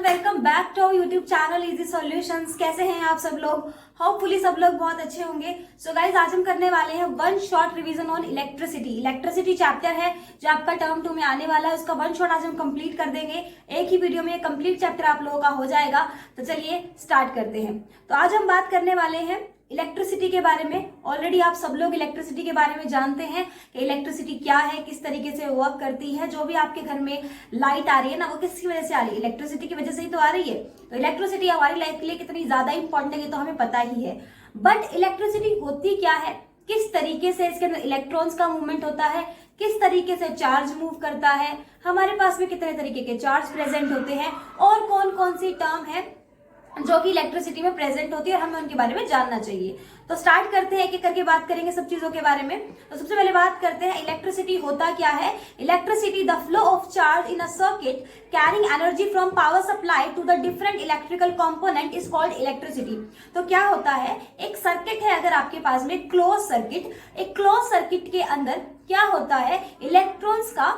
Welcome back to YouTube channel easy solutions. कैसे हैं आप सब लोग? होपफुली सब लोग बहुत अच्छे होंगे। सो गाइज, आज हम करने वाले हैं one shot revision on electricity. Electricity chapter है जो आपका टर्म 2 में आने वाला है, उसका वन शॉट आज हम कंप्लीट कर देंगे। एक ही वीडियो में कंप्लीट चैप्टर आप लोगों का हो जाएगा। तो चलिए स्टार्ट करते हैं। तो आज हम बात करने वाले हैं इलेक्ट्रिसिटी के बारे में। ऑलरेडी आप सब लोग इलेक्ट्रिसिटी के बारे में जानते हैं कि इलेक्ट्रिसिटी क्या है, किस तरीके से वर्क करती है। जो भी आपके घर में लाइट आ रही है ना, वो किसकी वजह से आ रही है? इलेक्ट्रिसिटी की वजह से ही तो आ रही है। तो इलेक्ट्रिसिटी हमारी लाइफ के लिए कितनी ज्यादा इंपॉर्टेंट है ये तो हमें पता ही है। बट इलेक्ट्रिसिटी होती क्या है, किस तरीके से इसके अंदर इलेक्ट्रॉन्स का मूवमेंट होता है, किस तरीके से चार्ज मूव करता है, हमारे पास में कितने तरीके के चार्ज प्रेजेंट होते हैं और कौन कौन सी टर्म है जो कि इलेक्ट्रिसिटी में प्रेजेंट होती है और हमें उनके बारे में जानना चाहिए। तो स्टार्ट करते हैं, एक एक करके बात करेंगे सब चीजों के बारे में। तो सबसे पहले बात करते हैं इलेक्ट्रिसिटी होता क्या है। Electricity the flow of charge in a circuit carrying energy from power supply to the different electrical component is called electricity. तो क्या होता है, एक सर्किट है अगर आपके पास में क्लोज सर्किट, एक क्लोज सर्किट के अंदर क्या होता है, इलेक्ट्रॉन्स का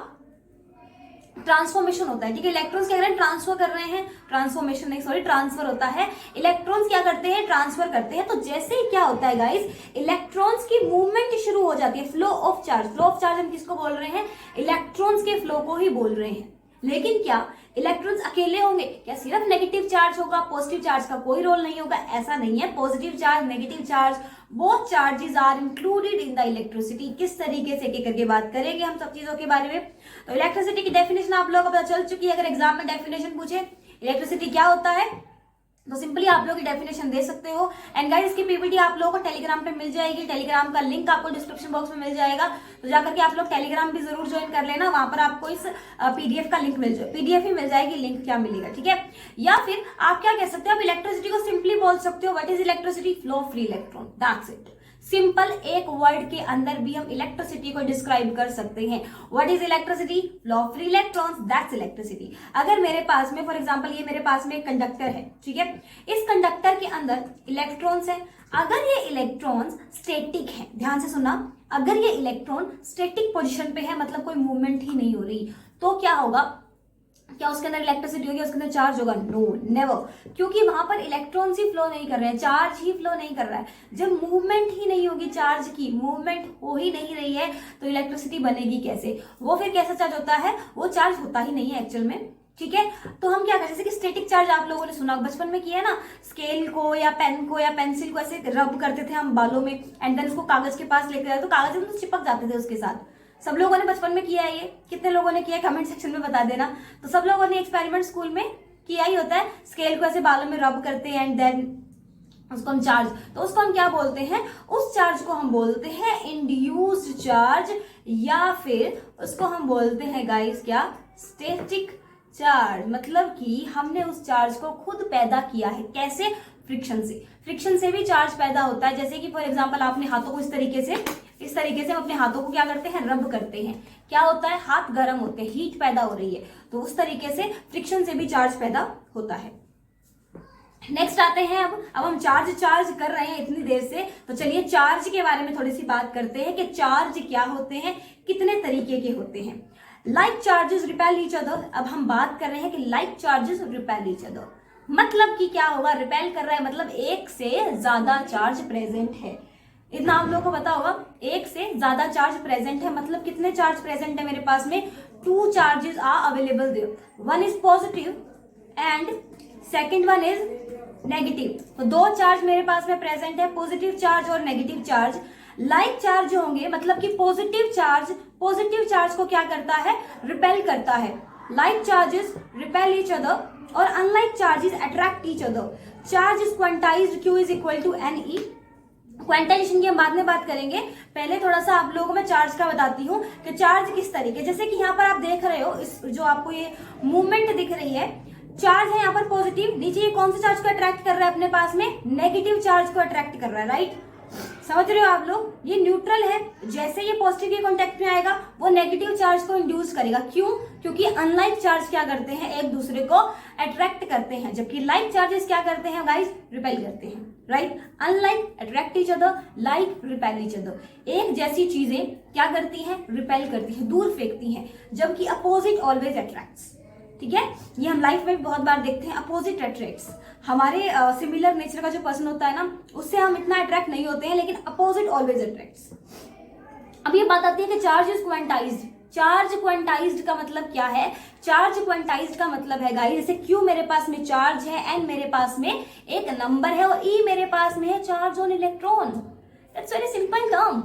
ट्रांसफॉर्मेशन होता है। ठीक है, इलेक्ट्रॉन्स क्या कर रहे हैं, ट्रांसफर कर रहे हैं, ट्रांसफॉर्मेशन नहीं सॉरी ट्रांसफर होता है। इलेक्ट्रॉन्स क्या करते हैं, ट्रांसफर करते हैं। तो जैसे ही क्या होता है गाइस, इलेक्ट्रॉन्स की मूवमेंट शुरू हो जाती है। Flow of charge, flow of charge हम किसको बोल रहे हैं, इलेक्ट्रॉन्स के फ्लो को ही बोल रहे हैं। लेकिन क्या इलेक्ट्रॉन्स अकेले होंगे? क्या सिर्फ नेगेटिव चार्ज होगा, पॉजिटिव चार्ज का कोई रोल नहीं होगा? ऐसा नहीं है। Positive charge, negative charge, both charges are included in the electricity. किस तरीके से एक करके बात करेंगे हम सब चीजों के बारे में। तो इलेक्ट्रिसिटी की डेफिनेशन आप लोगों को पता चल चुकी है। अगर एग्जाम में डेफिनेशन पूछे इलेक्ट्रिसिटी क्या होता है तो सिंपली आप लोग की डेफिनेशन दे सकते हो। एंड गाइस, इसकी पीपीटी आप लोगों को टेलीग्राम पे मिल जाएगी। टेलीग्राम का लिंक आपको डिस्क्रिप्शन बॉक्स में मिल जाएगा। तो जाकर के आप लोग टेलीग्राम भी जरूर ज्वाइन कर लेना। वहां पर आपको इस पीडीएफ का लिंक मिल जाए, पीडीएफ ही मिल जाएगी, लिंक क्या मिलेगा, ठीक है। या फिर आप क्या कह सकते हो, आप इलेक्ट्रिसिटी को सिंपली बोल सकते हो, what is electricity, flow of free electron, that's it. Simple एक वर्ड के अंदर भी हम इलेक्ट्रिसिटी को डिस्क्राइब कर सकते हैं। What is electricity, flow of free electrons, that's electricity. अगर मेरे पास में फॉर एग्जांपल ये मेरे पास में एक कंडक्टर है, ठीक है, इस कंडक्टर के अंदर इलेक्ट्रॉन्स है। अगर ये इलेक्ट्रॉन्स स्टैटिक है, ध्यान से सुनना, अगर ये इलेक्ट्रॉन स्टैटिक पोजिशन पे है, मतलब कोई मूवमेंट ही नहीं हो रही, तो क्या होगा, क्या उसके अंदर इलेक्ट्रिसिटी होगी, उसके अंदर चार्ज होगा? No, never. क्योंकि वहां पर इलेक्ट्रॉन्स ही फ्लो नहीं कर रहे हैं, चार्ज ही फ्लो नहीं कर रहा है। जब मूवमेंट ही नहीं होगी, चार्ज की मूवमेंट हो ही नहीं रही है, तो इलेक्ट्रिसिटी बनेगी कैसे? वो फिर कैसा चार्ज होता है, वो चार्ज होता ही नहीं है एक्चुअल में, ठीक है। तो हम क्या करें, जैसे कि स्टैटिक चार्ज आप लोगों ने सुना बचपन में किया है ना, स्केल को या पेन को या पेंसिल को ऐसे रब करते थे हम बालों में, एंड देन उसको कागज के पास लेकर आए तो कागज में तो चिपक जाते थे उसके साथ। सब लोगों ने बचपन में किया है ये? कितने लोगों ने किया है कमेंट सेक्शन में बता देना। तो सब लोगों ने एक्सपेरिमेंट स्कूल में किया ही होता है, स्केल को ऐसे बालों में रब करते हैं एंड देन उसको हम चार्ज, तो उसको हम क्या बोलते हैं, उस चार्ज को हम बोलते हैं इंड्यूस्ड चार्ज, या फिर उसको हम बोलते हैं गाइस क्या, स्टैटिक चार्ज। मतलब कि हमने उस चार्ज को खुद पैदा किया है। कैसे? फ्रिक्शन से। फ्रिक्शन से भी चार्ज पैदा होता है। जैसे कि फॉर एग्जांपल आपने हाथों को इस तरीके से हम अपने हाथों को क्या करते हैं, रब करते हैं, क्या होता है, हाथ गर्म होते हैं, हीट पैदा हो रही है, तो उस तरीके से फ्रिक्शन से भी चार्ज पैदा होता है। नेक्स्ट आते हैं, अब हम चार्ज कर रहे हैं इतनी देर से, तो चलिए चार्ज के बारे में थोड़ी सी बात करते हैं कि चार्ज क्या होते हैं, कितने तरीके के होते हैं। Like charges repel each other. अब हम बात कर रहे हैं कि like charges repel each other, मतलब कि क्या होगा, रिपेल कर रहा है मतलब एक से ज्यादा चार्ज प्रेजेंट है। इतना आप लोगों को पता होगा, एक से ज्यादा चार्ज प्रेजेंट है, मतलब कितने चार्ज प्रेजेंट है मेरे पास में, 2 charges are available there, one is positive and second one is negative. तो 2 चार्ज मेरे पास में प्रेजेंट है, पॉजिटिव चार्ज और नेगेटिव चार्ज। लाइक चार्ज होंगे मतलब कि पॉजिटिव चार्ज को क्या करता है, रिपेल करता है। Like charges repel each other और unlike charges attract each other. Charge is quantized, Q is equal to NE। Quantization की हम बाद में बात करेंगे, पहले थोड़ा सा आप लोगों को मैं चार्ज का बताती हूँ कि चार्ज किस तरीके, जैसे कि यहाँ पर आप देख रहे हो, इस जो आपको ये मूवमेंट दिख रही है, चार्ज है यहाँ पर पॉजिटिव, नीचे ये कौन से चार्ज को अट्रैक्ट कर रहा है अपने पास में, नेगेटिव चार्ज को अट्रैक्ट कर रहा है, राइट। समझ रहे हो आप लोग, ये न्यूट्रल है, जैसे ये पॉजिटिव के कांटेक्ट में आएगा वो नेगेटिव चार्ज को इंड्यूस करेगा। क्यों? क्योंकि अनलाइक चार्ज क्या करते हैं, एक दूसरे को अट्रैक्ट करते हैं, जबकि लाइक चार्जेस क्या करते हैं गाइस, रिपेल करते हैं, right. Unlike attract each other, like repel each other. एक जैसी चीजें क्या करती हैं, रिपेल करती हैं, दूर फेंकती हैं, जबकि अपोजिट ऑलवेज अट्रैक्ट्स। ठीक है, ये हम लाइफ में भी बहुत बार देखते हैं। अपोजिट अट्रैक्ट्स, हमारे सिमिलर नेचर का जो पर्सन होता है ना, उससे हम इतना अट्रैक्ट नहीं होते हैं, लेकिन अपोजिट ऑलवेज अट्रैक्ट्स। अब ये बात आती है कि charge is quantized. Charge quantized का मतलब क्या है? चार्ज क्वांटाइज्ड का मतलब है गाइस, जैसे Q मेरे पास में चार्ज है, N मेरे पास में एक नंबर है और E मेरे पास में है charge on electron. That's very simple term,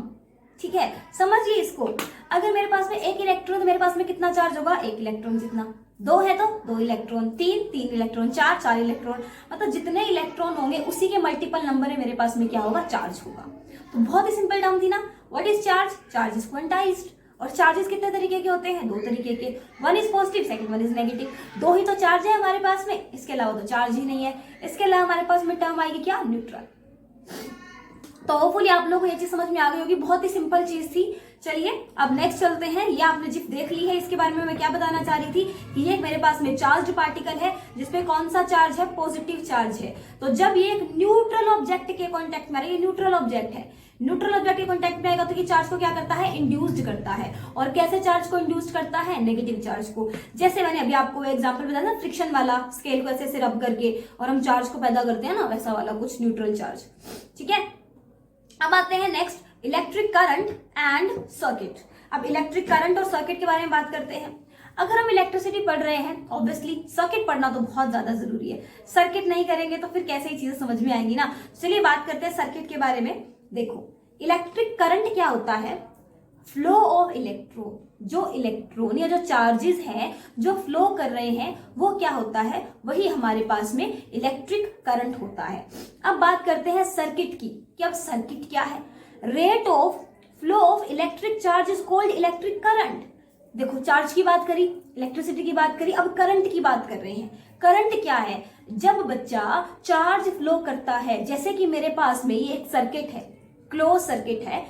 ठीक है, समझिए इसको। अगर मेरे पास में एक इलेक्ट्रॉन, तो मेरे पास में कितना चार्ज होगा? एक इलेक्ट्रॉन जितना। दो है तो दो इलेक्ट्रॉन, तीन इलेक्ट्रॉन, चार इलेक्ट्रॉन, मतलब जितने इलेक्ट्रॉन होंगे उसी के मल्टीपल नंबर है मेरे पास में क्या होगा? चार्ज होगा। तो बहुत ही सिंपल टर्म थी ना। What is charge? Charge is quantized. और चार्जेस कितने तरीके के होते हैं? दो तरीके के, one is positive, second one is negative. दो ही तो चार्ज है हमारे पास में, इसके अलावा तो चार्ज ही नहीं है। इसके अलावा हमारे पास में टर्म आएगी क्या? न्यूट्रल। तो होपफुली आप लोगों को ये चीज समझ में आ गई होगी, बहुत ही सिंपल चीज थी। चलिए अब नेक्स्ट चलते हैं। ये आपने जिप देख ली है, इसके बारे में मैं क्या बताना चाह रही थी कि ये मेरे पास में चार्ज पार्टिकल है, जिसपे कौन सा चार्ज है? पॉजिटिव चार्ज है। तो जब ये एक न्यूट्रल ऑब्जेक्ट के कॉन्टेक्ट में, ये न्यूट्रल ऑब्जेक्ट है, न्यूट्रल ऑब्जेक्ट के कॉन्टेक्ट में आएगा तो ये चार्ज को क्या करता है? इंड्यूस्ड करता है। और कैसे चार्ज को इंड्यूस्ड करता है? नेगेटिव चार्ज को। जैसे मैंने अभी आपको एग्जांपल बताया ना, फ्रिक्शन वाला, स्केल को ऐसे रब करके और हम चार्ज को पैदा करते हैं ना, वैसा वाला कुछ न्यूट्रल चार्ज, ठीक है। अब आते हैं next, electric current and circuit. अब इलेक्ट्रिक करंट और सर्किट के बारे में बात करते हैं। अगर हम इलेक्ट्रिसिटी पढ़ रहे हैं, ऑब्वियसली सर्किट पढ़ना तो बहुत ज्यादा जरूरी है। सर्किट नहीं करेंगे तो फिर कैसे ही चीजें समझ में आएंगी ना। चलिए बात करते हैं सर्किट के बारे में। देखो, इलेक्ट्रिक करंट क्या होता है? Flow of electron. जो इलेक्ट्रॉन या जो चार्जेस हैं जो फ्लो कर रहे हैं, वो क्या होता है? वही हमारे पास में इलेक्ट्रिक करंट होता है। अब बात करते हैं सर्किट की कि अब सर्किट क्या है? Rate of flow of electric charge is called electric current. देखो, चार्ज की बात करी, इलेक्ट्रिसिटी की बात करी, अब करंट की बात कर रहे हैं। करंट क्या है? जब बच्चा चार्ज फ्लो करता है, जैसे कि मेरे पास में ये एक सर्किट है, क्लोज सर्किट है,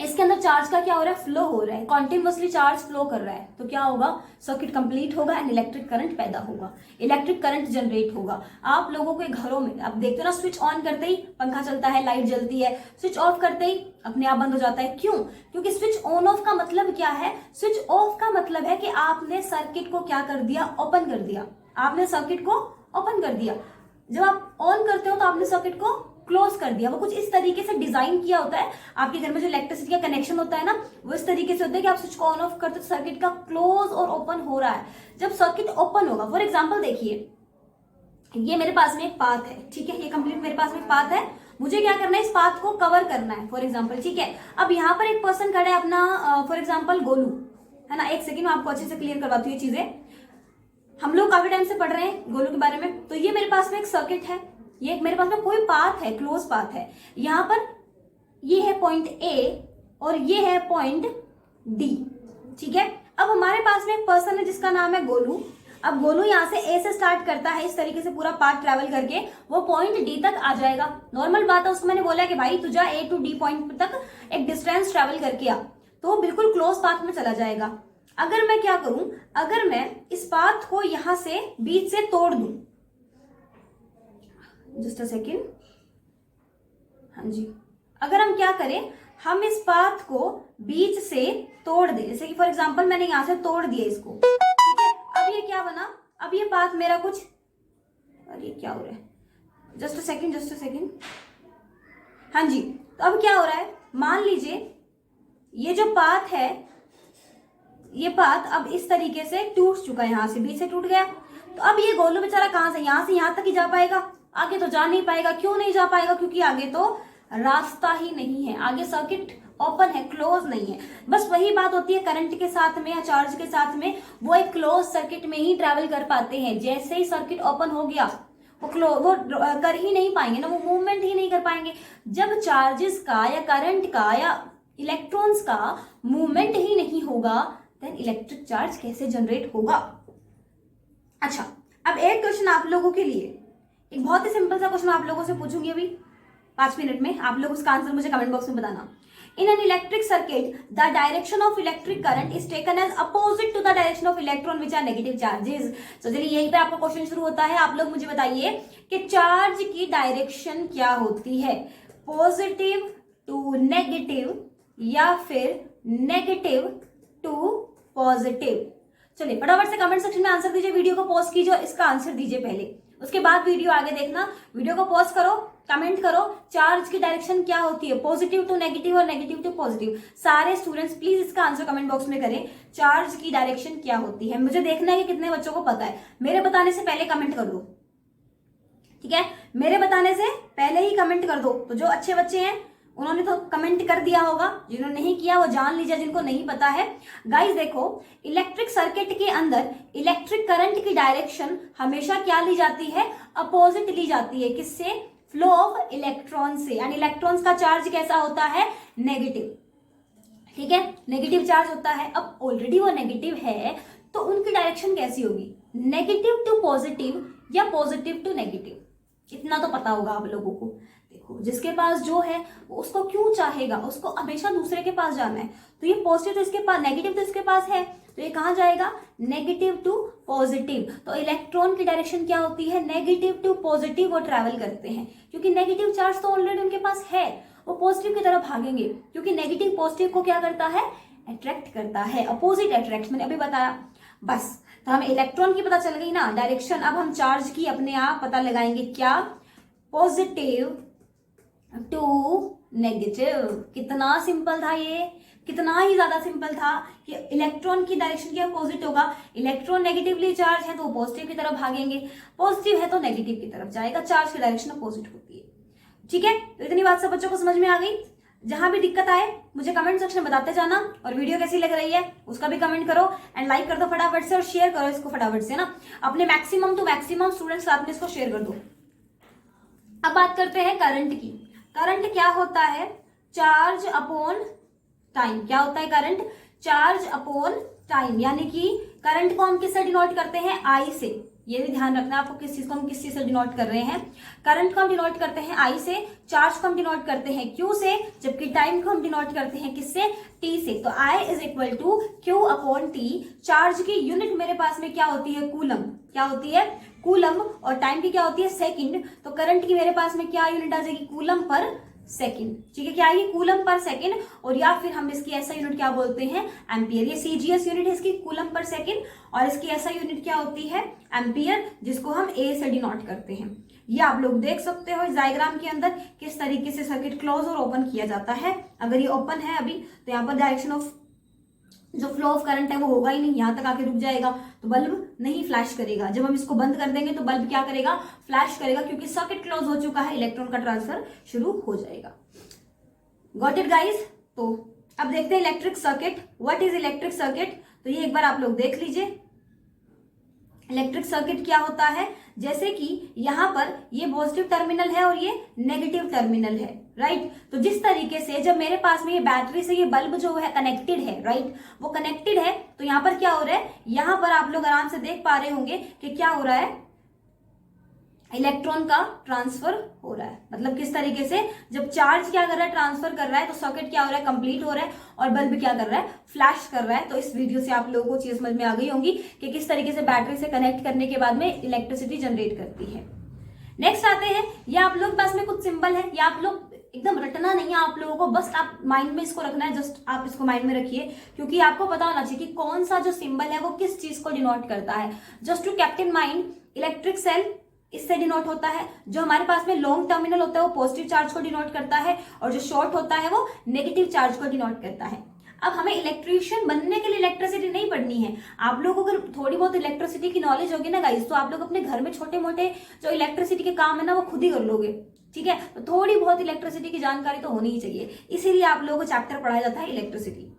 इसके अंदर चार्ज का क्या हो रहा है? फ्लो हो रहा है, कॉन्टिन्यूअसली चार्ज फ्लो कर रहा है, तो क्या होगा? सर्किट कंप्लीट होगा एंड इलेक्ट्रिक करंट पैदा होगा, इलेक्ट्रिक करंट जनरेट होगा। आप लोगों के घरों में आप देखते हो ना, स्विच ऑन करते ही पंखा चलता है, लाइट जलती है, स्विच ऑफ करते ही अपने आप बंद हो जाता है। क्यों? क्योंकि स्विच ऑन ऑफ का मतलब क्या है? स्विच ऑफ का मतलब है कि आपने सर्किट को क्या कर दिया? ओपन कर दिया। आपने सर्किट को ओपन कर दिया। जब आप ऑन करते हो तो आपने सर्किट को क्लोज कर दिया। वो कुछ इस तरीके से डिजाइन किया होता है। आपके घर में जो इलेक्ट्रिसिटी का कनेक्शन होता है ना, वो इस तरीके से होता है कि आप स्विच को ऑन ऑफ करते हो, सर्किट का क्लोज और ओपन हो रहा है। जब सर्किट ओपन होगा, फॉर एग्जांपल देखिए, ये मेरे पास में एक पाथ है, ठीक है, ये कंप्लीट मेरे पास में पाथ है, मुझे क्या करना है? इस पाथ को कवर करना है, फॉर एग्जाम्पल, ठीक है। अब यहाँ पर एक पर्सन खड़ा है अपना, फॉर एग्जाम्पल गोलू, है ना। एक सेकेंड, मैं आपको अच्छे से क्लियर करवाती हूँ ये चीजें। हम लोग काफी टाइम से पढ़ रहे हैं गोलू के बारे में। तो ये मेरे पास में एक सर्किट है, ये मेरे पास में कोई पाथ है, क्लोज पाथ है। यहां पर ये है पॉइंट ए और ये है पॉइंट डी, ठीक है। अब हमारे पास में एक पर्सन है जिसका नाम है गोलू। अब गोलू यहां से ए से स्टार्ट करता है, इस तरीके से पूरा पाथ ट्रेवल करके वो पॉइंट डी तक आ जाएगा। नॉर्मल बात है, उसको मैंने बोला कि भाई तुझा ए टू डी पॉइंट तक एक डिस्टेंस ट्रेवल करके आ, तो वो बिल्कुल क्लोज पाथ में चला जाएगा। अगर मैं क्या करूं? अगर मैं इस पाथ को यहां से बीच से तोड़ दूं, जस्ट अ सेकेंड, हाँ जी, अगर हम क्या करें, हम इस पाथ को बीच से तोड़ दें, जैसे कि फॉर एग्जांपल मैंने यहां से तोड़ दिया इसको, ठीक है। अब ये क्या बना? अब ये पाथ मेरा कुछ, अरे क्या हो रहा है, जस्ट अ सेकेंड, हाँ जी। तो अब क्या हो रहा है? मान लीजिए ये जो पाथ है, ये पाथ अब इस तरीके से टूट चुका है, यहां से बीच से टूट गया। तो अब ये गोलू बेचारा कहां से यहां तक ही जा पाएगा? आगे तो जा नहीं पाएगा। क्यों नहीं जा पाएगा? क्योंकि आगे तो रास्ता ही नहीं है, आगे सर्किट ओपन है, क्लोज नहीं है। बस वही बात होती है करंट के साथ में या चार्ज के साथ में, वो एक क्लोज सर्किट में ही ट्रैवल कर पाते हैं। जैसे ही सर्किट ओपन हो गया, वो कर ही नहीं पाएंगे ना, वो मूवमेंट ही नहीं कर पाएंगे। जब चार्जेस का या करंट का या इलेक्ट्रॉन्स का मूवमेंट ही नहीं होगा, देन इलेक्ट्रिक चार्ज कैसे जनरेट होगा? अच्छा, अब एक क्वेश्चन आप लोगों के लिए, एक बहुत ही सिंपल सा क्वेश्चन आप लोगों से पूछूंगी अभी 5 मिनट में। आप लोग उसका आंसर मुझे कमेंट बॉक्स में बताना। In an electric circuit the direction of electric current is taken as opposite to the direction of electron which are negative charges. तो चलिए यहीं पे आपका क्वेश्चन शुरू होता है। आप लोग मुझे बताइए कि चार्ज की डायरेक्शन क्या होती है? पॉजिटिव टू नेगेटिव या फिर नेगेटिव टू पॉजिटिव? चलिए फटाफट से कमेंट सेक्शन में आंसर दीजिए, वीडियो को पॉज कीजिए और इसका आंसर दीजिए पहले, उसके बाद वीडियो आगे देखना। वीडियो को पॉज करो, कमेंट करो, चार्ज की डायरेक्शन क्या होती है, पॉजिटिव टू नेगेटिव और नेगेटिव टू पॉजिटिव। सारे स्टूडेंट्स प्लीज इसका आंसर कमेंट बॉक्स में करें, चार्ज की डायरेक्शन क्या होती है। मुझे देखना है कि कितने बच्चों को पता है। मेरे बताने से पहले कमेंट कर दो, ठीक है, मेरे बताने से पहले ही कमेंट कर दो। तो जो अच्छे बच्चे हैं उन्होंने तो कमेंट कर दिया होगा, जिन्होंने नहीं किया वो जान लीजिए, जिनको नहीं पता है। गाइस देखो, इलेक्ट्रिक सर्किट के अंदर इलेक्ट्रिक करंट की डायरेक्शन हमेशा क्या ली जाती है, अपोजिट ली जाती है। किससे, फ्लो ऑफ इलेक्ट्रॉन से, यानी इलेक्ट्रॉन्स का चार्ज कैसा होता है, नेगेटिव, ठीक है, नेगेटिव चार्ज होता है। अब ऑलरेडी वो नेगेटिव है तो उनकी डायरेक्शन कैसी होगी, नेगेटिव टू पॉजिटिव या पॉजिटिव टू नेगेटिव, इतना तो पता होगा आप लोगों को। देखो, जिसके पास जो है वो उसको क्यों चाहेगा, उसको हमेशा दूसरे के पास जाना है। तो ये पॉजिटिव तो इसके पास, नेगेटिव तो इसके पास है, तो ये कहां जाएगा, नेगेटिव टू पॉजिटिव। तो इलेक्ट्रॉन की डायरेक्शन क्या होती है, नेगेटिव टू पॉजिटिव वो ट्रैवल करते हैं, क्योंकि नेगेटिव चार्ज तो ऑलरेडी उनके पास है, वो पॉजिटिव की तरफ भागेंगे, क्योंकि नेगेटिव पॉजिटिव को क्या करता है, अट्रैक्ट करता है, अपोजिट अट्रैक्ट, मैंने अभी बताया। बस, तो हमें इलेक्ट्रॉन की पता चल गई ना डायरेक्शन। अब हम चार्ज की अपने आप पता लगाएंगे, क्या, पॉजिटिव टू नेगेटिव। कितना सिंपल था ये, कितना ही ज्यादा सिंपल था कि इलेक्ट्रॉन की डायरेक्शन क्या अपोजिट होगा। इलेक्ट्रॉन नेगेटिवली चार्ज है तो पॉजिटिव की तरफ भागेंगे, पॉजिटिव है तो नेगेटिव की तरफ जाएगा, चार्ज की डायरेक्शन अपोजिट होती है, ठीक है। तो इतनी बात सब बच्चों को समझ में आ गई। जहां भी दिक्कत आए मुझे कमेंट सेक्शन में बताते जाना, और वीडियो कैसी लग रही है उसका भी कमेंट करो, एंड लाइक कर दो फटाफट से, और शेयर करो इसको फटाफट से ना, अपने मैक्सिमम टू मैक्सिमम स्टूडेंट्स के साथ में इसको शेयर कर दो। अब बात करते हैं करंट की। करंट क्या होता है, चार्ज अपॉन टाइम। क्या होता है करंट, चार्ज अपॉन टाइम, यानी कि करंट को हम किससे डिनोट करते हैं, आई से। ये भी ध्यान रखना आपको, किस चीज को हम किस चीज से डिनोट कर रहे हैं। करंट को हम डिनोट करते हैं आई से, चार्ज को हम डिनोट करते हैं क्यू से, जबकि टाइम को हम डिनोट करते हैं किससे, टी से। तो I is equal to Q upon T. Charge की यूनिट मेरे पास में क्या होती है, कूलम। क्या होती है, कूलम। और टाइम की क्या होती है, सेकंड। तो करंट की मेरे पास में क्या यूनिट आ जाएगी, कूलम पर सेकंड, ठीक है। क्या आएगी, कूलम पर सेकंड, और या फिर हम इसकी ऐसा यूनिट क्या बोलते हैं, एम्पियर। ये सीजीएस यूनिट है इसकी, कूलम पर सेकंड, और इसकी ऐसा यूनिट क्या होती है, एम्पियर, जिसको हम ए से डिनोट करते हैं। ये आप लोग देख सकते हो इस डायग्राम के अंदर किस तरीके से सर्किट क्लोज और ओपन किया जाता है। अगर ये ओपन है अभी तो यहाँ पर डायरेक्शन ऑफ जो फ्लो ऑफ करंट है वो होगा ही नहीं, यहां तक आके रुक जाएगा, तो बल्ब नहीं फ्लैश करेगा। जब हम इसको बंद कर देंगे तो बल्ब क्या करेगा, फ्लैश करेगा, क्योंकि सर्किट क्लोज हो चुका है, इलेक्ट्रॉन का ट्रांसफर शुरू हो जाएगा। Got it guys. तो अब देखते हैं electric circuit. What is electric circuit, तो ये एक बार आप लोग देख लीजिए। इलेक्ट्रिक सर्किट क्या होता है, जैसे कि यहां पर ये पॉजिटिव टर्मिनल है और ये नेगेटिव टर्मिनल है, राइट। तो जिस तरीके से जब मेरे पास में ये बैटरी से ये बल्ब जो है कनेक्टेड है, राइट, वो कनेक्टेड है, तो यहां पर क्या हो रहा है, यहां पर आप लोग आराम से देख पा रहे होंगे कि क्या हो रहा है, इलेक्ट्रॉन का ट्रांसफर हो रहा है। मतलब किस तरीके से जब चार्ज क्या कर रहा है, ट्रांसफर कर रहा है, तो सर्किट क्या हो रहा है, कंप्लीट हो रहा है, और बल्ब क्या कर रहा है, फ्लैश कर रहा है। तो इस वीडियो से आप लोगों को चीज समझ में आ गई होंगी कि किस तरीके से बैटरी से कनेक्ट करने के बाद में इलेक्ट्रिसिटी जनरेट करती है। नेक्स्ट आते हैं, ये आप लोग पास में कुछ सिंबल है, ये आप लोग एकदम रटना नहीं है आप लोगों को, बस आप माइंड में इसको रखना है, जस्ट आप इसको माइंड में रखिए, क्योंकि आपको पता होना चाहिए कि कौन सा जो सिंबल है वो किस चीज को डिनोट करता है। Just to kept in mind, electric cell इससे डिनोट होता है, जो हमारे पास में लॉन्ग टर्मिनल होता है वो पॉजिटिव चार्ज को डिनोट करता है, और जो शॉर्ट होता है वो नेगेटिव चार्ज को डिनोट करता है। अब हमें इलेक्ट्रीशियन बनने के लिए इलेक्ट्रिसिटी नहीं पढ़नी है। आप लोगों को अगर थोड़ी बहुत इलेक्ट्रिसिटी की नॉलेज होगी ना गाइस, तो आप लोग अपने घर में छोटे मोटे जो इलेक्ट्रिसिटी के काम है ना वो खुद ही कर लोगे, ठीक है। तो थोड़ी बहुत इलेक्ट्रिसिटी की जानकारी तो होनी ही चाहिए, इसीलिए आप लोगों को चैप्टर पढ़ाया जाता है इलेक्ट्रिसिटी।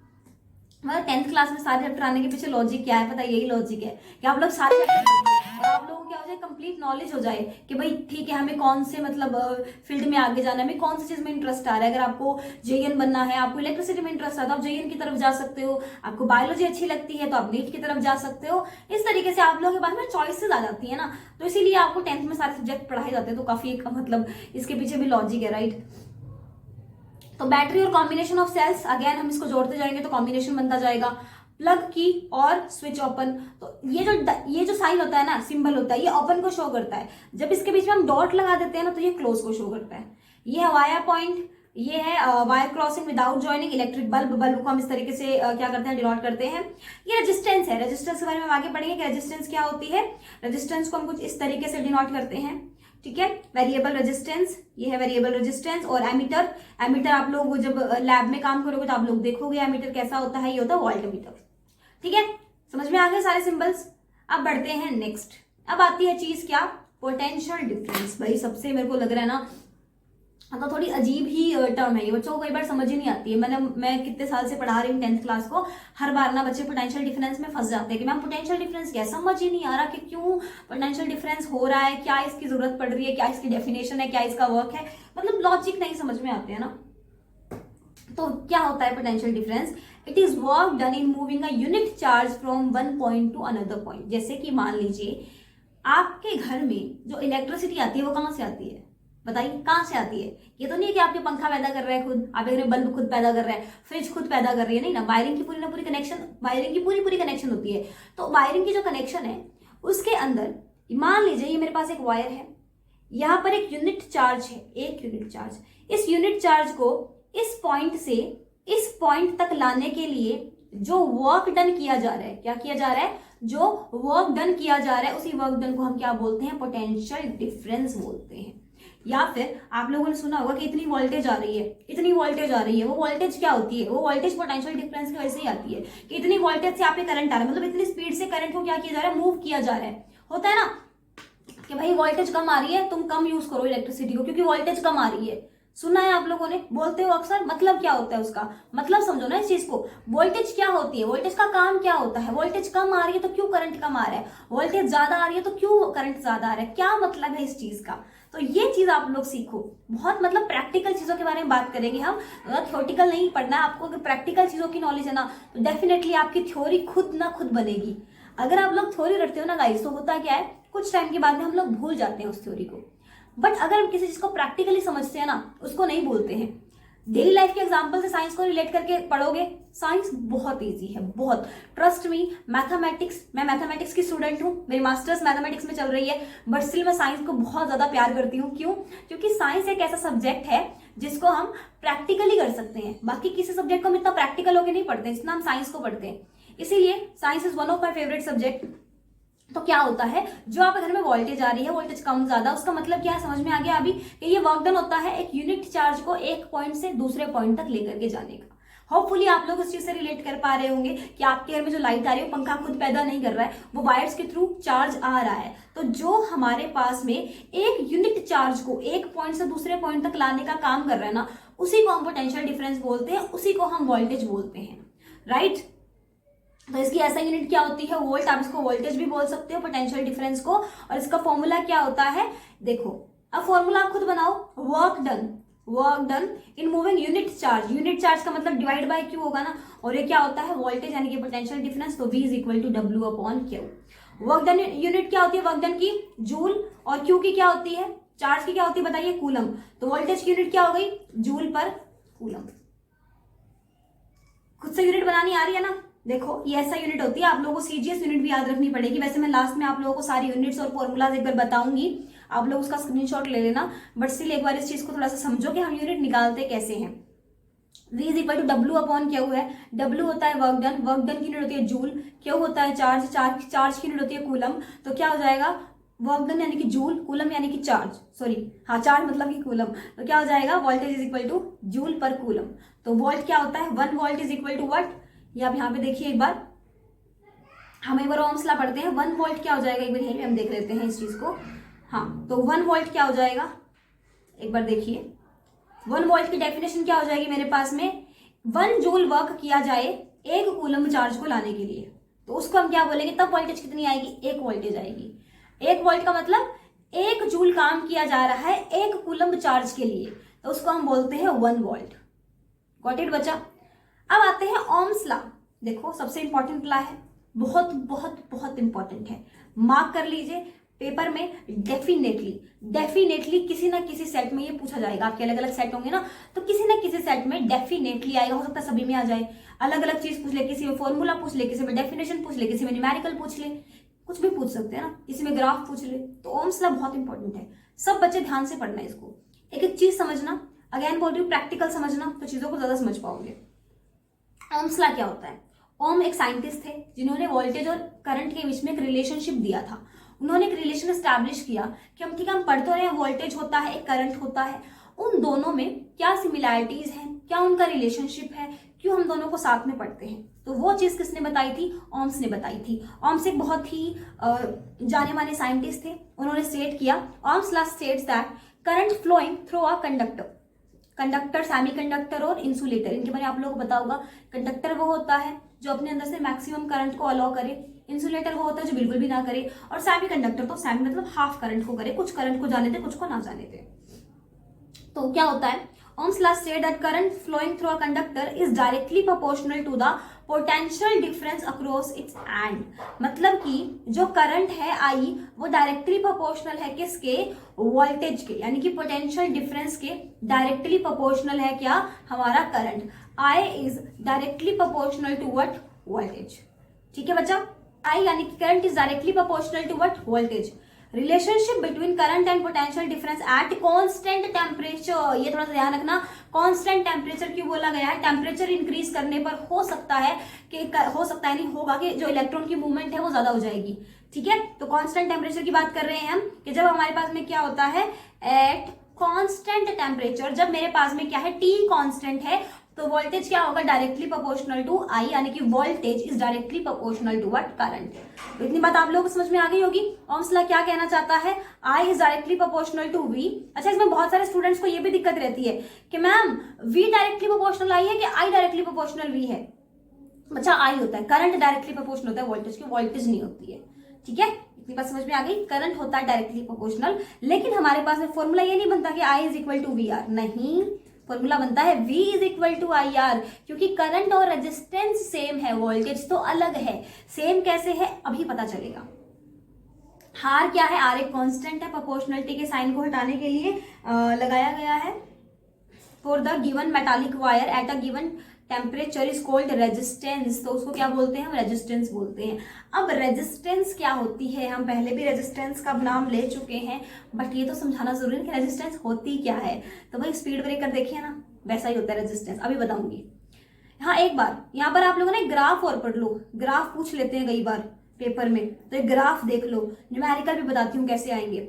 मतलब 10th क्लास में सारे चैप्टर आने के पीछे लॉजिक क्या है, पता है, यही लॉजिक है कि आप लोग सारे और आप लोगों को क्या हो जाए, कंप्लीट नॉलेज हो जाए कि भाई ठीक है हमें कौन से मतलब फील्ड में आगे जाना है, हमें कौन सी चीज में इंटरेस्ट आ रहा है। अगर आपको जेईएन बनना है, आपको इलेक्ट्रिसिटी में इंटरेस्ट आता है तो आप जेईएन की तरफ जा सकते हो, आपको बायोलॉजी अच्छी लगती है तो आप नीट की तरफ जा सकते हो। इस तरीके से आप लोगों के पास में चॉइसेस आ जाती है ना, तो इसीलिए आपको 10th में सारे सब्जेक्ट पढ़ाए जाते हैं। तो काफी एक मतलब इसके पीछे भी लॉजिक है, राइट। तो बैटरी और कॉम्बिनेशन ऑफ सेल्स, अगेन हम इसको जोड़ते जाएंगे तो कॉम्बिनेशन बनता जाएगा। प्लग की और स्विच ओपन, तो ये जो साइन होता है ना, सिंबल होता है, ये ओपन को शो करता है। जब इसके बीच में हम डॉट लगा देते हैं ना तो ये क्लोज को शो करता है। ये है वाया पॉइंट, ये है wire crossing without joining electric bulb, bulb को हम इस तरीके से क्या करते हैं, डिनोट करते हैं। ये रेजिस्टेंस है, रेजिस्टेंस के बारे में हम आगे पढ़ेंगे कि रेजिस्टेंस क्या होती है। रेजिस्टेंस को हम कुछ इस तरीके से डिनोट करते हैं, ठीक है। वेरिएबल रेजिस्टेंस, ये है वेरिएबल रेजिस्टेंस। और एमीटर, एमीटर आप लोग जब लैब में काम करोगे तो आप लोग देखोगे एमीटर कैसा होता है, ये होता है वोल्टमीटर, ठीक है। समझ में आ गए सारे सिंबल्स। अब बढ़ते हैं नेक्स्ट। अब आती है चीज क्या, पोटेंशियल डिफरेंस। भाई सबसे मेरे को लग रहा है ना तो थोड़ी अजीब ही टर्म है ये, बच्चों को कई बार समझ ही नहीं आती है। मैं कितने साल से पढ़ा रही हूँ 10th क्लास को, हर बार ना बच्चे पोटेंशियल डिफरेंस में फंस जाते हैं कि मैम पोटेंशियल डिफरेंस क्या, समझ ही नहीं आ रहा कि क्यों पोटेंशियल डिफरेंस हो रहा है, क्या इसकी जरूरत पड़ रही है, क्या इसकी डेफिनेशन है, क्या इसका वर्क है, मतलब लॉजिक नहीं समझ में आते हैं ना। तो क्या होता है potential difference, it is work done in moving a unit charge from one point two another point. जैसे कि मान लीजिए आपके घर में जो इलेक्ट्रिसिटी आती है वो कहां से आती है, बताइए कहां से आती है। ये तो नहीं है कि आपके पंखा पैदा कर रहा है खुद, आप देख रहे बल्ब खुद पैदा कर रहा है, फ्रिज खुद पैदा कर रही है, नहीं ना, वायरिंग की पूरी ना पूरी कनेक्शन, वायरिंग की पूरी कनेक्शन होती है। तो वायरिंग की जो कनेक्शन है उसके अंदर मान लीजिए ये मेरे पास एक वायर है, यहां पर एक यूनिट चार्ज है, एक यूनिट चार्ज। इस यूनिट चार्ज को इस पॉइंट से इस पॉइंट तक लाने के लिए जो वर्क डन किया जा रहा है, क्या किया जा रहा है, जो वर्क डन किया जा रहा है, उसी वर्क डन को हम क्या बोलते हैं, पोटेंशियल डिफरेंस बोलते हैं। या फिर आप लोगों ने सुना होगा कि इतनी वोल्टेज आ रही है, इतनी वोल्टेज आ रही है, वो वोल्टेज क्या होती है, वो वोल्टेज पोटेंशियल डिफरेंस की वजह से ही आती है कि इतनी वोल्टेज से आप पे करंट आ रहा है, मतलब इतनी स्पीड से करंट को क्या किया जा रहा है, मूव किया जा रहा है। होता है ना कि भाई वोल्टेज कम आ रही है, तुम कम यूज करो इलेक्ट्रिसिटी को क्योंकि वोल्टेज कम आ रही है। सुना है आप लोगों ने, बोलते हो अक्सर, मतलब क्या होता है उसका, मतलब समझो ना इस चीज को। वोल्टेज क्या होती है, वोल्टेज का काम क्या होता है, वोल्टेज कम आ रही है तो क्यों करंट कम आ रहा है, वोल्टेज ज्यादा आ रही है तो क्यों करंट ज्यादा आ रहा है, क्या मतलब है इस चीज का। तो ये चीज आप लोग सीखो, बहुत मतलब प्रैक्टिकल चीजों के बारे में बात करेंगे हम, थ्योरेटिकल नहीं पढ़ना है आपको। अगर प्रैक्टिकल चीजों की नॉलेज है ना तो डेफिनेटली आपकी थ्योरी खुद ना खुद बनेगी। अगर आप लोग थ्योरी रटते हो ना गाइस, तो होता क्या है, कुछ टाइम के बाद में हम लोग भूल जाते हैं उस थ्योरी को। बट अगर हम किसी चीज को प्रैक्टिकली समझते हैं ना, उसको नहीं बोलते हैं। डेली लाइफ के एग्जांपल से साइंस को रिलेट करके पढ़ोगे, साइंस बहुत इजी है, बहुत, ट्रस्ट मी। मैथमेटिक्स, मैं मैथमेटिक्स की स्टूडेंट हूँ, मेरी मास्टर्स मैथमेटिक्स में चल रही है, बट स्टिल मैं साइंस को बहुत ज्यादा प्यार करती हूँ। क्यों? क्योंकि साइंस एक ऐसा सब्जेक्ट है जिसको हम प्रैक्टिकली कर सकते हैं। बाकी किसी सब्जेक्ट को हम इतना प्रैक्टिकल होकर नहीं पढ़ते, जितना हम साइंस को पढ़ते हैं। इसीलिए science is one of my favourite subject. तो क्या होता है, जो आपके घर में वोल्टेज आ रही है, वोल्टेज कम ज्यादा, उसका मतलब क्या है, समझ में आ गया अभी कि ये वर्क डन होता है एक यूनिट चार्ज को एक पॉइंट से दूसरे पॉइंट तक लेकर के जाने का। होपफुली आप लोग उस चीज से रिलेट कर पा रहे होंगे कि आपके घर में जो लाइट आ रही है वो पंखा खुद पैदा नहीं कर रहा है, वो वायर्स के थ्रू चार्ज आ रहा है। तो जो हमारे पास में एक यूनिट चार्ज को एक पॉइंट से दूसरे पॉइंट तक लाने का काम कर रहा है ना, उसी को हम पोटेंशियल डिफरेंस बोलते हैं, उसी को हम वोल्टेज बोलते हैं, राइट। तो इसकी ऐसा यूनिट क्या होती है, वोल्ट। आप इसको वोल्टेज भी बोल सकते हो पोटेंशियल डिफरेंस को। और इसका फॉर्मूला क्या होता है, देखो अब फॉर्मूला आप खुद बनाओ, work done, work done in moving unit charge. Unit charge का मतलब डिवाइड बाय क्यू होगा ना, और ये क्या होता है, वोल्टेज यानी कि पोटेंशियल डिफरेंस। तो V is equal to W upon Q. Work done unit क्या होती है, वर्क डन की जूल, और क्यू की क्या होती है, चार्ज की क्या होती है बताइए, कूलम। तो वोल्टेज की यूनिट क्या हो गई, जूल पर कूलम। खुद से यूनिट बनानी आ रही है ना, देखो ये ऐसा यूनिट होती है। आप लोगों को सीजीएस यूनिट भी याद रखनी पड़ेगी। वैसे मैं लास्ट में आप लोगों को सारी यूनिट्स और फॉर्मूलाज एक बार बताऊंगी, आप लोग उसका स्क्रीनशॉट ले लेना। बट स्टिल एक बार इस चीज को थोड़ा सा समझो कि हम यूनिट निकालते कैसे हैं। V is equal to W upon Q है। W होता है वर्क डन, वर्क डन की यूनिट होती है जूल, क्यू होता है चार्ज, चार्ज की यूनिट होती है कूलम। तो क्या हो जाएगा, वर्क डन यानी कि जूल, कूलम यानी कि चार्ज, सॉरी हाँ चार्ज मतलब कि कूलम। तो क्या हो जाएगा, voltage is equal to joule per coulomb. तो वोल्ट क्या होता है, 1 volt is equal to what, ये आप यहाँ पे देखिए एक बार, हम एक बार ओम्स ला पढ़ते हैं। 1 वोल्ट क्या हो जाएगा, एक बार यहीं पे हम देख लेते हैं इस चीज को। हाँ तो 1 वोल्ट क्या हो जाएगा, एक बार देखिए 1 वोल्ट की डेफिनेशन क्या हो जाएगी मेरे पास में, 1 जूल वर्क किया जाए 1 कूलम चार्ज को लाने के लिए, तो उसको हम क्या बोलेंगे, तब वोल्टेज कितनी आएगी, 1 वोल्टेज आएगी। 1 वोल्ट का मतलब 1 जूल काम किया जा रहा है 1 कूलम चार्ज के लिए, तो उसको हम बोलते हैं 1 वोल्ट। गॉट इट बच्चा। अब आते हैं ओम्स ला। देखो सबसे इंपॉर्टेंट ला है, बहुत बहुत बहुत इंपॉर्टेंट है, मार्क कर लीजिए पेपर में। डेफिनेटली किसी ना किसी सेट में ये पूछा जाएगा। आपके अलग अलग सेट होंगे ना, तो किसी ना किसी सेट में डेफिनेटली आएगा। हो सकता है सभी में आ जाए, अलग अलग चीज पूछ ले, किसी में फॉर्मूला पूछ ले, किसी में डेफिनेशन पूछ ले, किसी में न्यूमेरिकल पूछ ले, कुछ भी पूछ सकते हैं ना, किसी में ग्राफ पूछ ले। तो ओम्स ला बहुत इंपॉर्टेंट है, सब बच्चे ध्यान से पढ़ना है इसको, एक एक चीज समझना। अगेन बोल रही हूँ प्रैक्टिकल समझना तो चीजों को ज्यादा समझ पाओगे। ओम्स लॉ क्या होता है? ओम एक साइंटिस्ट थे जिन्होंने वोल्टेज और करंट के बीच में एक रिलेशनशिप दिया था। उन्होंने एक रिलेशन एस्टैब्लिश किया कि हम ठीक है, हम पढ़ तो रहे हैं वोल्टेज होता है, एक करंट होता है, उन दोनों में क्या सिमिलैरिटीज हैं, क्या उनका रिलेशनशिप है, क्यों हम दोनों को साथ में पढ़ते हैं। तो वो चीज किसने बताई थी? ओम्स ने बताई थी। ओम्स एक बहुत ही जाने माने साइंटिस्ट थे। उन्होंने स्टेट किया, Ohm's law states that current flowing through a conductor, semiconductor और इंसुलेटर, इनके बारे में आप लोगों को पता होगा। कंडक्टर वो होता है जो अपने अंदर से मैक्सिमम करंट को अलाउ करे, इंसुलेटर वो होता है जो बिल्कुल भी ना करे, और सेमीकंडक्टर तो सेमी मतलब हाफ करंट को करे, कुछ करंट को जाने दे, कुछ को ना जाने दे। तो क्या होता है? Ohm's law said that current flowing through a conductor is directly proportional to the potential difference across its end। मतलब कि जो करंट है I वो डायरेक्टली प्रोपोर्शनल है किसके? वोल्टेज के, यानी कि पोटेंशियल डिफरेंस के डायरेक्टली प्रोपोर्शनल है क्या? हमारा current. I is directly proportional to what? Voltage. ठीक है बच्चा, I यानी कि current is directly proportional to what? Voltage. Relationship between current and potential difference at constant temperature, ये थोड़ा सा ध्यान रखना। कांस्टेंट टेम्परेचर क्यों बोला गया है? टेम्परेचर इंक्रीज करने पर हो सकता है नहीं होगा कि जो इलेक्ट्रॉन की मूवमेंट है वो ज्यादा हो जाएगी। ठीक है, तो कांस्टेंट टेम्परेचर की बात कर रहे हैं हम कि जब हमारे पास में क्या होता है? एट कांस्टेंट टेम्परेचर, जब मेरे पास में क्या है? टी कांस्टेंट है, तो वोल्टेज क्या होगा? डायरेक्टली प्रोपोर्शनल टू आई, यानी कि voltage is directly proportional to what? Current. तो इतनी बात आप लोगों को समझ में आ गई होगी। ओम्स लॉ क्या कहना चाहता है? I is directly proportional to V. अच्छा, इसमें बहुत सारे स्टूडेंट्स को ये भी दिक्कत रहती है कि मैम वी डायरेक्टली प्रोपोर्शनल आई है कि आई डायरेक्टली प्रोपोर्शनल वी है? बच्चा आई होता है, करंट डायरेक्टली प्रोपोर्शनल होता है वोल्टेज की, वोल्टेज नहीं होती है। ठीक है, इतनी बात समझ में आ गई। करंट होता है डायरेक्टली प्रोपोर्शनल, लेकिन हमारे पास में फॉर्मूला ये नहीं बनता कि I is equal to V R, नहीं, फॉर्मूला बनता है V is equal to I R, क्योंकि करंट और रेजिस्टेंस सेम है, वोल्टेज तो अलग है। सेम कैसे है अभी पता चलेगा। हार क्या है? आर एक कांस्टेंट है, प्रोपोर्शनलिटी के साइन को हटाने के लिए लगाया गया है। For the given metallic wire at a given temperature is called resistance, तो उसको क्या बोलते हैं? हम रेजिस्टेंस बोलते हैं। अब रेजिस्टेंस क्या होती है? हम पहले भी रेजिस्टेंस का नाम ले चुके हैं, बट ये तो समझाना जरूरी है कि रेजिस्टेंस होती क्या है। तो भाई स्पीड ब्रेकर देखिए ना, वैसा ही होता है रेजिस्टेंस, अभी बताऊंगी। हाँ, एक बार यहाँ पर आप लोगों ने ग्राफ और पढ़ लो, ग्राफ पूछ लेते हैं कई बार पेपर में, तो एक ग्राफ देख लो। न्यूमेरिकल भी बताती हूँ कैसे आएंगे।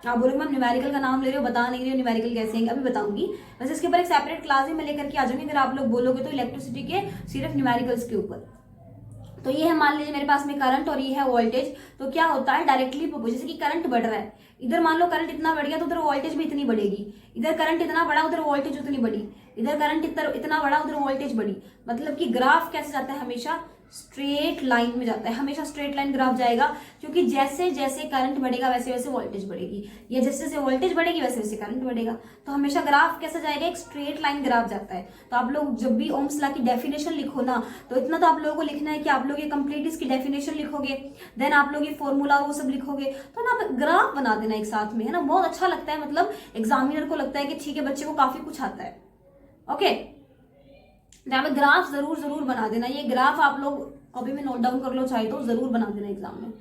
आप बोलोगे मैम न्यूमेरिकल का नाम ले रहे हो, बता नहीं रहे हो न्यूमेरिकल कैसे आएंगे, अभी बताऊंगी। वैसे इसके ऊपर एक सेपरेट क्लास भी मैं लेकर के आ जाऊंगी अगर आप लोग बोलोगे तो, इलेक्ट्रिसिटी के सिर्फ न्यूमेरिकल्स के ऊपर। तो ये है, मान लीजिए मेरे पास में करंट और ये है वोल्टेज, तो क्या होता है? डायरेक्टली जैसे कि करंट बढ़ रहा है, इधर मान लो करंट इतना बढ़ गया तो उधर वोल्टेज भी इतनी बढ़ेगी, इधर करंट इतना बढ़ा उधर वोल्टेज उतनी बढ़ी, इधर करंट इतना बढ़ा उधर वोल्टेज बढ़ी। मतलब कि ग्राफ कैसे जाता है? हमेशा स्ट्रेट लाइन में जाता है, हमेशा स्ट्रेट लाइन ग्राफ जाएगा, क्योंकि जैसे जैसे करंट बढ़ेगा वैसे वैसे वोल्टेज बढ़ेगी, या जैसे जैसे वोल्टेज बढ़ेगी वैसे वैसे करंट बढ़ेगा। तो हमेशा ग्राफ कैसा जाएगा? एक स्ट्रेट लाइन ग्राफ जाता है। तो आप लोग जब भी ओम्स लॉ की डेफिनेशन लिखो ना, तो इतना तो आप लोगों को लिखना है कि आप लोग ये कंप्लीट इसकी डेफिनेशन लिखोगे, देन आप लोग ये फॉर्मूला वो सब लिखोगे, तो ना आप ग्राफ बना देना एक साथ में, है ना, बहुत अच्छा लगता है। मतलब एग्जामिनर को लगता है कि ठीक है बच्चे को काफी कुछ आता है। ओके, में ग्राफ जरूर बना देना। ये ग्राफ आप लोग कॉपी में नोट डाउन कर लो, चाहे तो जरूर बना देना एग्जाम में।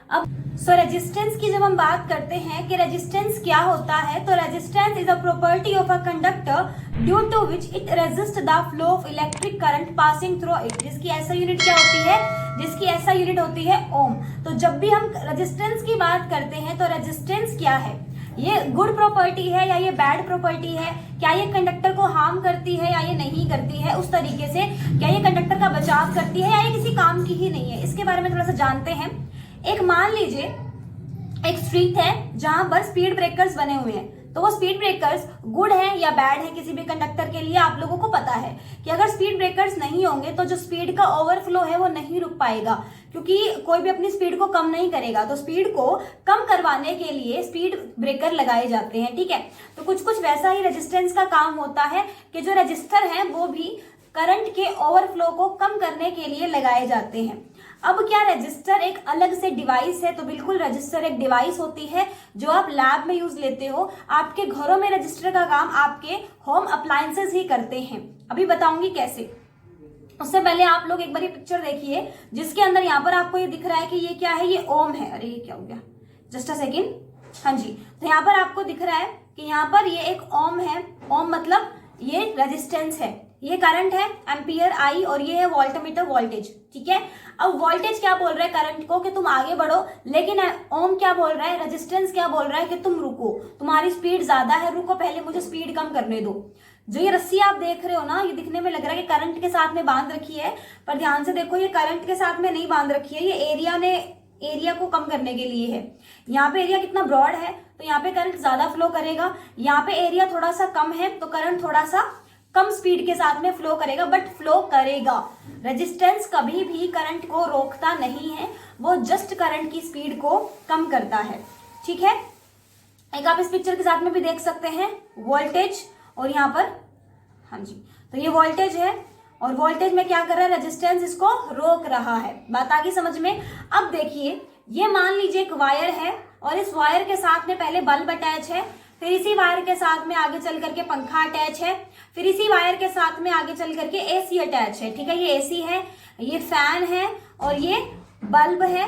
अब रेजिस्टेंस की जब हम बात करते हैं कि रेजिस्टेंस क्या होता है, तो resistance is a property of a conductor due to which it resist the flow of electric current passing through it, जिसकी ऐसा यूनिट क्या होती है? जिसकी ऐसा यूनिट होती है ओम। तो जब भी हम रेजिस्टेंस की बात करते हैं तो रेजिस्टेंस क्या है? ये गुड प्रॉपर्टी है या ये बैड प्रॉपर्टी है? क्या ये कंडक्टर को हार्म करती है या ये नहीं करती है? उस तरीके से क्या ये कंडक्टर का बचाव करती है या ये किसी काम की ही नहीं है? इसके बारे में थोड़ा सा जानते हैं। एक मान लीजिए एक स्ट्रीट है जहां पर स्पीड ब्रेकर्स बने हुए हैं, तो वो स्पीड ब्रेकर्स गुड है या बैड है किसी भी कंडक्टर के लिए? आप लोगों को पता है कि अगर स्पीड ब्रेकर्स नहीं होंगे तो जो स्पीड का ओवरफ्लो है वो नहीं रुक पाएगा, क्योंकि कोई भी अपनी स्पीड को कम नहीं करेगा। तो स्पीड को कम करवाने के लिए स्पीड ब्रेकर लगाए जाते हैं। ठीक है, तो कुछ वैसा ही रेजिस्टेंस का काम होता है कि जो रजिस्टर हैं वो भी करंट के ओवरफ्लो को कम करने के लिए लगाए जाते हैं। अब क्या रजिस्टर एक अलग से डिवाइस है? तो बिल्कुल, रजिस्टर एक डिवाइस होती है जो आप लैब में यूज लेते हो। आपके घरों में रजिस्टर का काम आपके होम अप्लायंसेस ही करते हैं। अभी बताऊंगी कैसे। उससे पहले आप लोग एक बार ये पिक्चर देखिए, जिसके अंदर यहाँ पर आपको ये दिख रहा है कि ये क्या है? ये ओम है। अरे ये क्या हो गया? Just a second. हाँ जी, तो यहाँ पर आपको दिख रहा है कि यहाँ पर ये एक ओम है ओम मतलब ये रेजिस्टेंस है, ये करंट है एम्पियर आई, और ये है वोल्टमीटर वोल्टेज, ठीक है। अब वोल्टेज क्या बोल रहा है करंट को कि तुम आगे बढ़ो, लेकिन ओम क्या बोल रहा है, रेजिस्टेंस क्या बोल रहा है कि तुम रुको, तुम्हारी स्पीड ज्यादा है, रुको, पहले मुझे स्पीड कम करने दो। जो ये रस्सी आप देख रहे हो ना, ये दिखने में लग रहा है कि करंट के साथ में बांध रखी है, पर ध्यान से देखो ये करंट के साथ में नहीं बांध रखी है, ये एरिया को कम करने के लिए है। यहाँ पे एरिया कितना ब्रॉड है तो यहाँ पे करंट ज्यादा फ्लो करेगा, यहाँ पे एरिया थोड़ा सा कम है तो करंट थोड़ा सा कम स्पीड के साथ में फ्लो करेगा, बट फ्लो करेगा। रेजिस्टेंस कभी भी करंट को रोकता नहीं है, वो जस्ट करंट की स्पीड को कम करता है, ठीक है। एक आप इस पिक्चर के साथ में भी देख सकते हैं वोल्टेज, और यहाँ पर हाँ जी, तो ये वोल्टेज है, और वोल्टेज में क्या कर रहा है, रेजिस्टेंस इसको रोक रहा है। बात आ गई समझ में। अब देखिए, ये मान लीजिए एक वायर है, और इस वायर के साथ में पहले बल्ब अटैच है, फिर इसी वायर के साथ में आगे चल करके पंखा अटैच है, फिर इसी वायर के साथ में आगे चल करके एसी अटैच है, ठीक है। ये एसी है, ये फैन है, और ये बल्ब है,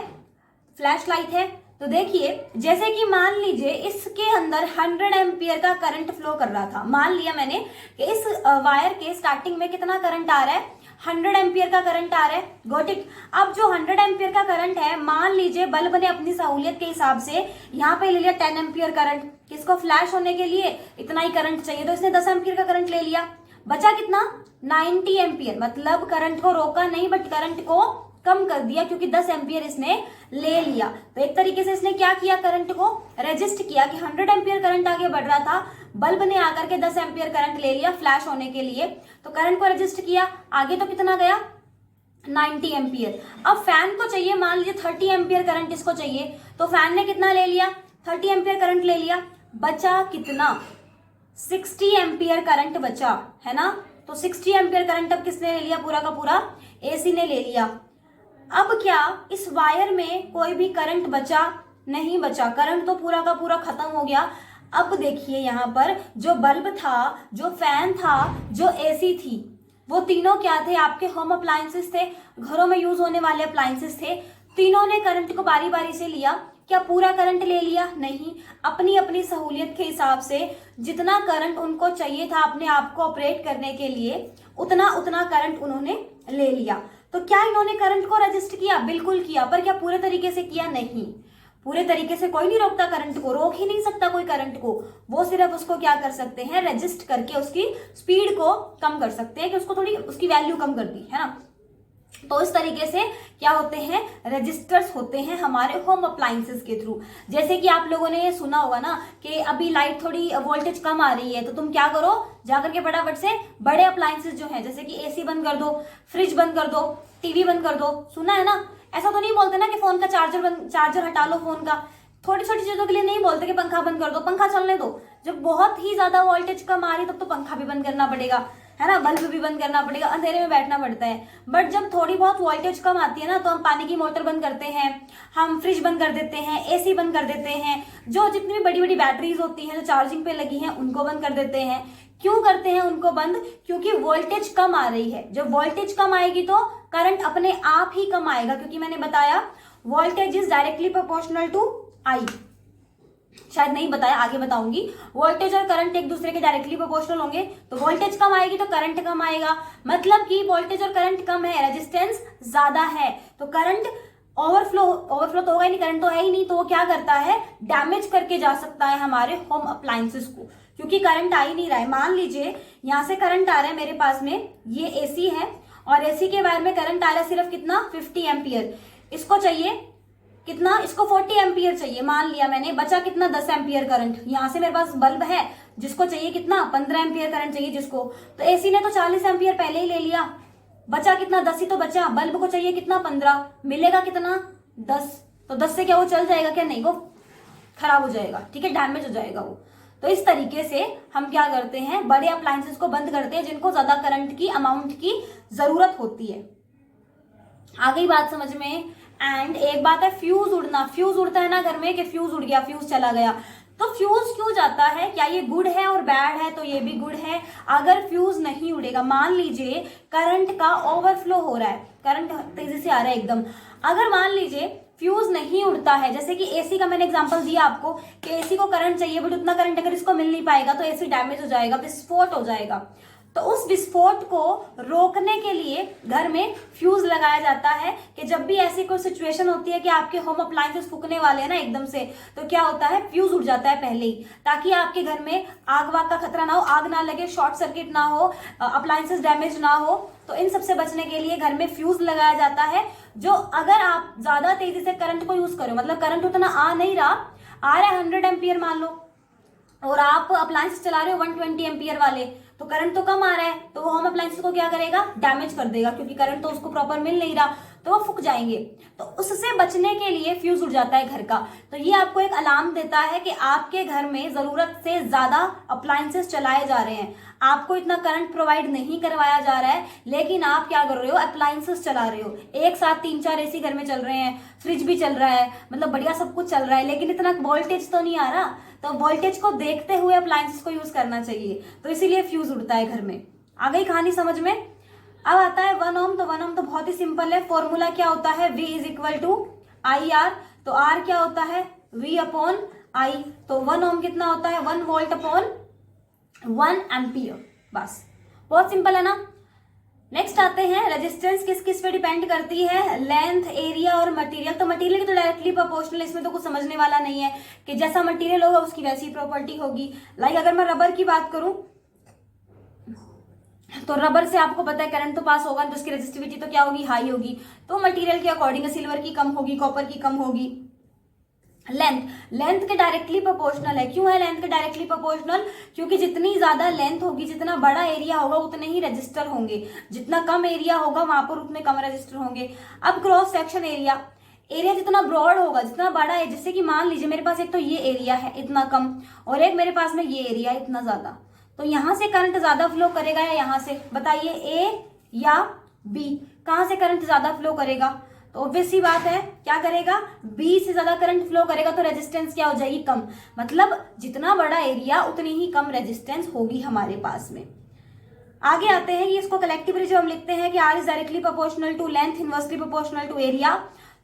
फ्लैश लाइट है। तो देखिए, जैसे कि मान लीजिए इसके अंदर 100 एम्पियर का करंट फ्लो कर रहा था, मान लिया मैंने कि इस वायर के स्टार्टिंग में कितना करंट आ रहा है, 100 एम्पियर का करंट आ रहा है, गॉट इट। अब जो 100 एम्पियर का करंट है, मान लीजिए बल्ब ने अपनी सहूलियत के हिसाब से यहाँ पे ले लिया 10 एम्पियर करंट, किसको फ्लैश होने के लिए इतना ही करंट चाहिए, तो इसने 10 एम्पियर का करंट ले लिया, बचा कितना 90 एम्पियर, मतलब करंट को रोका नहीं बट करंट को कम कर दिया, क्योंकि 10 एम्पियर इसने ले लिया। तो एक तरीके से इसने क्या किया, करंट को रेजिस्ट किया कि 100 एम्पियर करंट आगे बढ़ रहा था, बल्ब ने आकर के 10 एम्पियर करंट ले लिया फ्लैश होने के लिए, तो करंट को रेजिस्ट किया, आगे तो कितना गया 90 एम्पियर। अब फैन को चाहिए मान लीजिए 30 एम्पियर करंट इसको चाहिए, तो फैन ने कितना ले लिया, 30 एम्पियर करंट ले लिया, बचा कितना 60 एम्पियर करंट बचा, है ना। तो 60 एम्पियर करंट अब किसने ले लिया, पूरा का पूरा एसी ने ले लिया। अब क्या इस वायर में कोई भी करंट बचा नहीं, बचा, करंट तो पूरा का पूरा खत्म हो गया। अब देखिए यहाँ पर जो बल्ब था, जो फैन था, जो एसी थी, वो तीनों क्या थे, आपके होम अप्लायंसेस थे, घरों में यूज होने वाले अप्लायंसेस थे। तीनों ने करंट को बारी बारी से लिया, क्या पूरा करंट ले लिया, नहीं, अपनी अपनी सहूलियत के हिसाब से जितना करंट उनको चाहिए था अपने आप को ऑपरेट करने के लिए, उतना उतना करंट उन्होंने ले लिया। तो क्या इन्होंने करंट को रजिस्ट किया, बिल्कुल किया, पर क्या पूरे तरीके से किया, नहीं, पूरे तरीके से कोई नहीं रोकता करंट को, रोक ही नहीं सकता कोई करंट को, वो सिर्फ उसको क्या कर सकते हैं, रजिस्ट करके उसकी स्पीड को कम कर सकते हैं, कि उसको थोड़ी उसकी वैल्यू कम कर दी, है ना। तो इस तरीके से क्या होते हैं, रजिस्टर्स होते हैं हमारे होम अप्लायंसेस के थ्रू। जैसे कि आप लोगों ने ये सुना होगा ना कि अभी लाइट थोड़ी वोल्टेज कम आ रही है, तो तुम क्या करो, जाकर के फटाफट से बड़े अप्लायंसेस जो हैं, जैसे कि एसी बंद कर दो, फ्रिज बंद कर दो, टीवी बंद कर दो, सुना है ना। ऐसा तो नहीं बोलते ना कि फोन का चार्जर हटा लो फोन का, छोटी छोटी चीजों के लिए नहीं बोलते कि पंखा बंद कर दो, पंखा चलने दो, जब बहुत ही ज्यादा वोल्टेज कम आ रही तब तो पंखा भी बंद करना पड़ेगा, है ना, बल्ब भी बंद करना पड़ेगा, अंधेरे में बैठना पड़ता है। बट जब थोड़ी बहुत वोल्टेज कम आती है ना, तो हम पानी की मोटर बंद करते हैं, हम फ्रिज बंद कर देते हैं, एसी बंद कर देते हैं, जो जितनी भी बड़ी बड़ी बैटरीज होती हैं जो चार्जिंग पे लगी हैं उनको बंद कर देते हैं। क्यों करते हैं उनको बंद, क्योंकि वोल्टेज कम आ रही है। जब वोल्टेज कम आएगी तो करंट अपने आप ही कम आएगा, क्योंकि मैंने बताया voltage is directly proportional to I, शायद नहीं बताया, आगे बताऊंगी। वोल्टेज और करंट एक दूसरे के डायरेक्टली प्रोपोर्शनल होंगे, तो वोल्टेज कम आएगी तो करंट कम आएगा, मतलब कि वोल्टेज और करंट कम है, रेजिस्टेंस ज्यादा है, तो करंट ओवरफ्लो तो होगा ही नहीं, करंट तो है ही नहीं, तो वो क्या करता है, डैमेज करके जा सकता है हमारे होम अप्लायंसेस को, क्योंकि करंट आ ही नहीं रहा है। मान लीजिए यहां से करंट आ रहा है मेरे पास में, ये एसी है, और एसी के वायर में करंट आ रहा है सिर्फ कितना 50 एम्पियर, इसको चाहिए कितना, इसको 40 एम्पियर चाहिए, मान लिया मैंने, बचा कितना 10 एम्पियर करंट। यहां से मेरे पास बल्ब है जिसको चाहिए कितना 15 एम्पियर करंट चाहिए जिसको, तो एसी ने तो 40 एम्पियर पहले ही ले लिया, बचा कितना 10 ही तो बचा, बल्ब को चाहिए कितना 15, मिलेगा कितना 10, तो 10 से क्या वो चल जाएगा, क्या नहीं, वो खराब हो जाएगा, ठीक है, डैमेज हो जाएगा वो। तो इस तरीके से हम क्या करते हैं, बड़े अप्लायंसेस को बंद करते हैं जिनको ज्यादा करंट की अमाउंट की जरूरत होती है। आ गई बात समझ में। एंड एक बात है फ्यूज उड़ना, फ्यूज उड़ता है ना घर में, कि फ्यूज उड़ गया, फ्यूज चला गया, तो फ्यूज क्यों जाता है, क्या ये गुड है और बैड है, तो ये भी गुड है। अगर फ्यूज नहीं उड़ेगा, मान लीजिए करंट का ओवरफ्लो हो रहा है, करंट तेजी से आ रहा है एकदम, अगर मान लीजिए फ्यूज नहीं उड़ता है। जैसे कि एसी का मैंने एग्जांपल दिया आपको कि एसी को करंट चाहिए, बट उतना करंट अगर इसको मिल नहीं पाएगा तो एसी डैमेज हो जाएगा, विस्फोट हो जाएगा। तो उस विस्फोट को रोकने के लिए घर में फ्यूज लगाया जाता है कि जब भी ऐसी कोई सिचुएशन होती है कि आपके होम अप्लायंसेस फूकने वाले हैं ना एकदम से, तो क्या होता है, फ्यूज उड़ जाता है पहले ही, ताकि आपके घर में आग वाग का खतरा ना हो, आग ना लगे, शॉर्ट सर्किट ना हो, अप्लायंसेस डैमेज ना हो। तो इन सबसे बचने के लिए घर में फ्यूज लगाया जाता है, जो अगर आप ज्यादा तेजी से करंट को यूज करो, मतलब करंट उतना आ नहीं रहा, आ रहा है 100 एम्पियर मान लो, और आप अप्लायंस चला रहे हो 120 एम्पियर वाले, तो करंट तो कम आ रहा है, तो वो होम अप्लायंस को क्या करेगा, डैमेज कर देगा, क्योंकि करंट तो उसको प्रॉपर मिल नहीं रहा, तो वो फूक जाएंगे। तो उससे बचने के लिए फ्यूज उड़ जाता है घर का। तो ये आपको एक अलार्म देता है कि आपके घर में जरूरत से ज्यादा अप्लायंसेस चलाए जा रहे हैं, आपको इतना करंट प्रोवाइड नहीं करवाया जा रहा है, लेकिन आप क्या कर रहे हो, अप्लायंसेस चला रहे हो। एक साथ 3-4 एसी घर में चल रहे हैं, फ्रिज भी चल रहा है, मतलब बढ़िया सब कुछ चल रहा है, लेकिन इतना वोल्टेज तो नहीं आ रहा। तो वोल्टेज को देखते हुए अप्लायंसेस को यूज करना चाहिए, तो इसीलिए फ्यूज उड़ता है घर में। आ गई कहानी समझ में। अब आता है 1 ओम। तो 1 ओम तो बहुत ही सिंपल है, फॉर्मूला क्या होता है, V is equal to I R. तो R क्या होता है, V अपॉन I। तो 1 ओम कितना होता है, 1 वोल्ट अपॉन 1 एम्पियर। बस, बहुत सिंपल है ना। नेक्स्ट आते हैं, रेजिस्टेंस किस किस पे डिपेंड करती है, लेंथ, एरिया और मटेरियल। तो मटेरियल की तो डायरेक्टली प्रोपोर्शनल, इसमें तो कुछ समझने वाला नहीं है कि जैसा मटेरियल होगा उसकी वैसी प्रॉपर्टी होगी। लाइक अगर मैं रबर की बात करूं, तो रबर से आपको पता है करंट तो पास होगा, तो उसकी रेजिस्टिविटी तो क्या होगी, हाई होगी। तो मटेरियल के अकॉर्डिंग सिल्वर की कम होगी, कॉपर की कम होगी। लेंथ के डायरेक्टली प्रोपोर्शनल है। क्यों है लेंथ के डायरेक्टली प्रोपोर्शनल, क्योंकि जितनी ज्यादा लेंथ होगी, जितना बड़ा एरिया होगा उतने ही रजिस्टर होंगे, जितना कम एरिया होगा वहां पर उतने कम रजिस्टर होंगे। अब क्रॉस सेक्शन एरिया, एरिया जितना ब्रॉड होगा, जितना बड़ा है, जैसे कि मान लीजिए मेरे पास एक तो ये एरिया है इतना कम, और एक मेरे पास में ये एरिया है इतना ज्यादा, तो यहां से करंट ज्यादा फ्लो करेगा या यहां से, बताइए, ए या बी, कहां से करंट ज्यादा फ्लो करेगा, तो ऑब्वियस सी बात है क्या करेगा, बी से ज्यादा करंट फ्लो करेगा, तो रेजिस्टेंस क्या हो जाएगी, कम। मतलब जितना बड़ा एरिया उतनी ही कम रेजिस्टेंस होगी हमारे पास में। आगे आते हैं, ये इसको कलेक्टिवली जो हम लिखते हैं कि R is directly proportional to length, inversely proportional to area.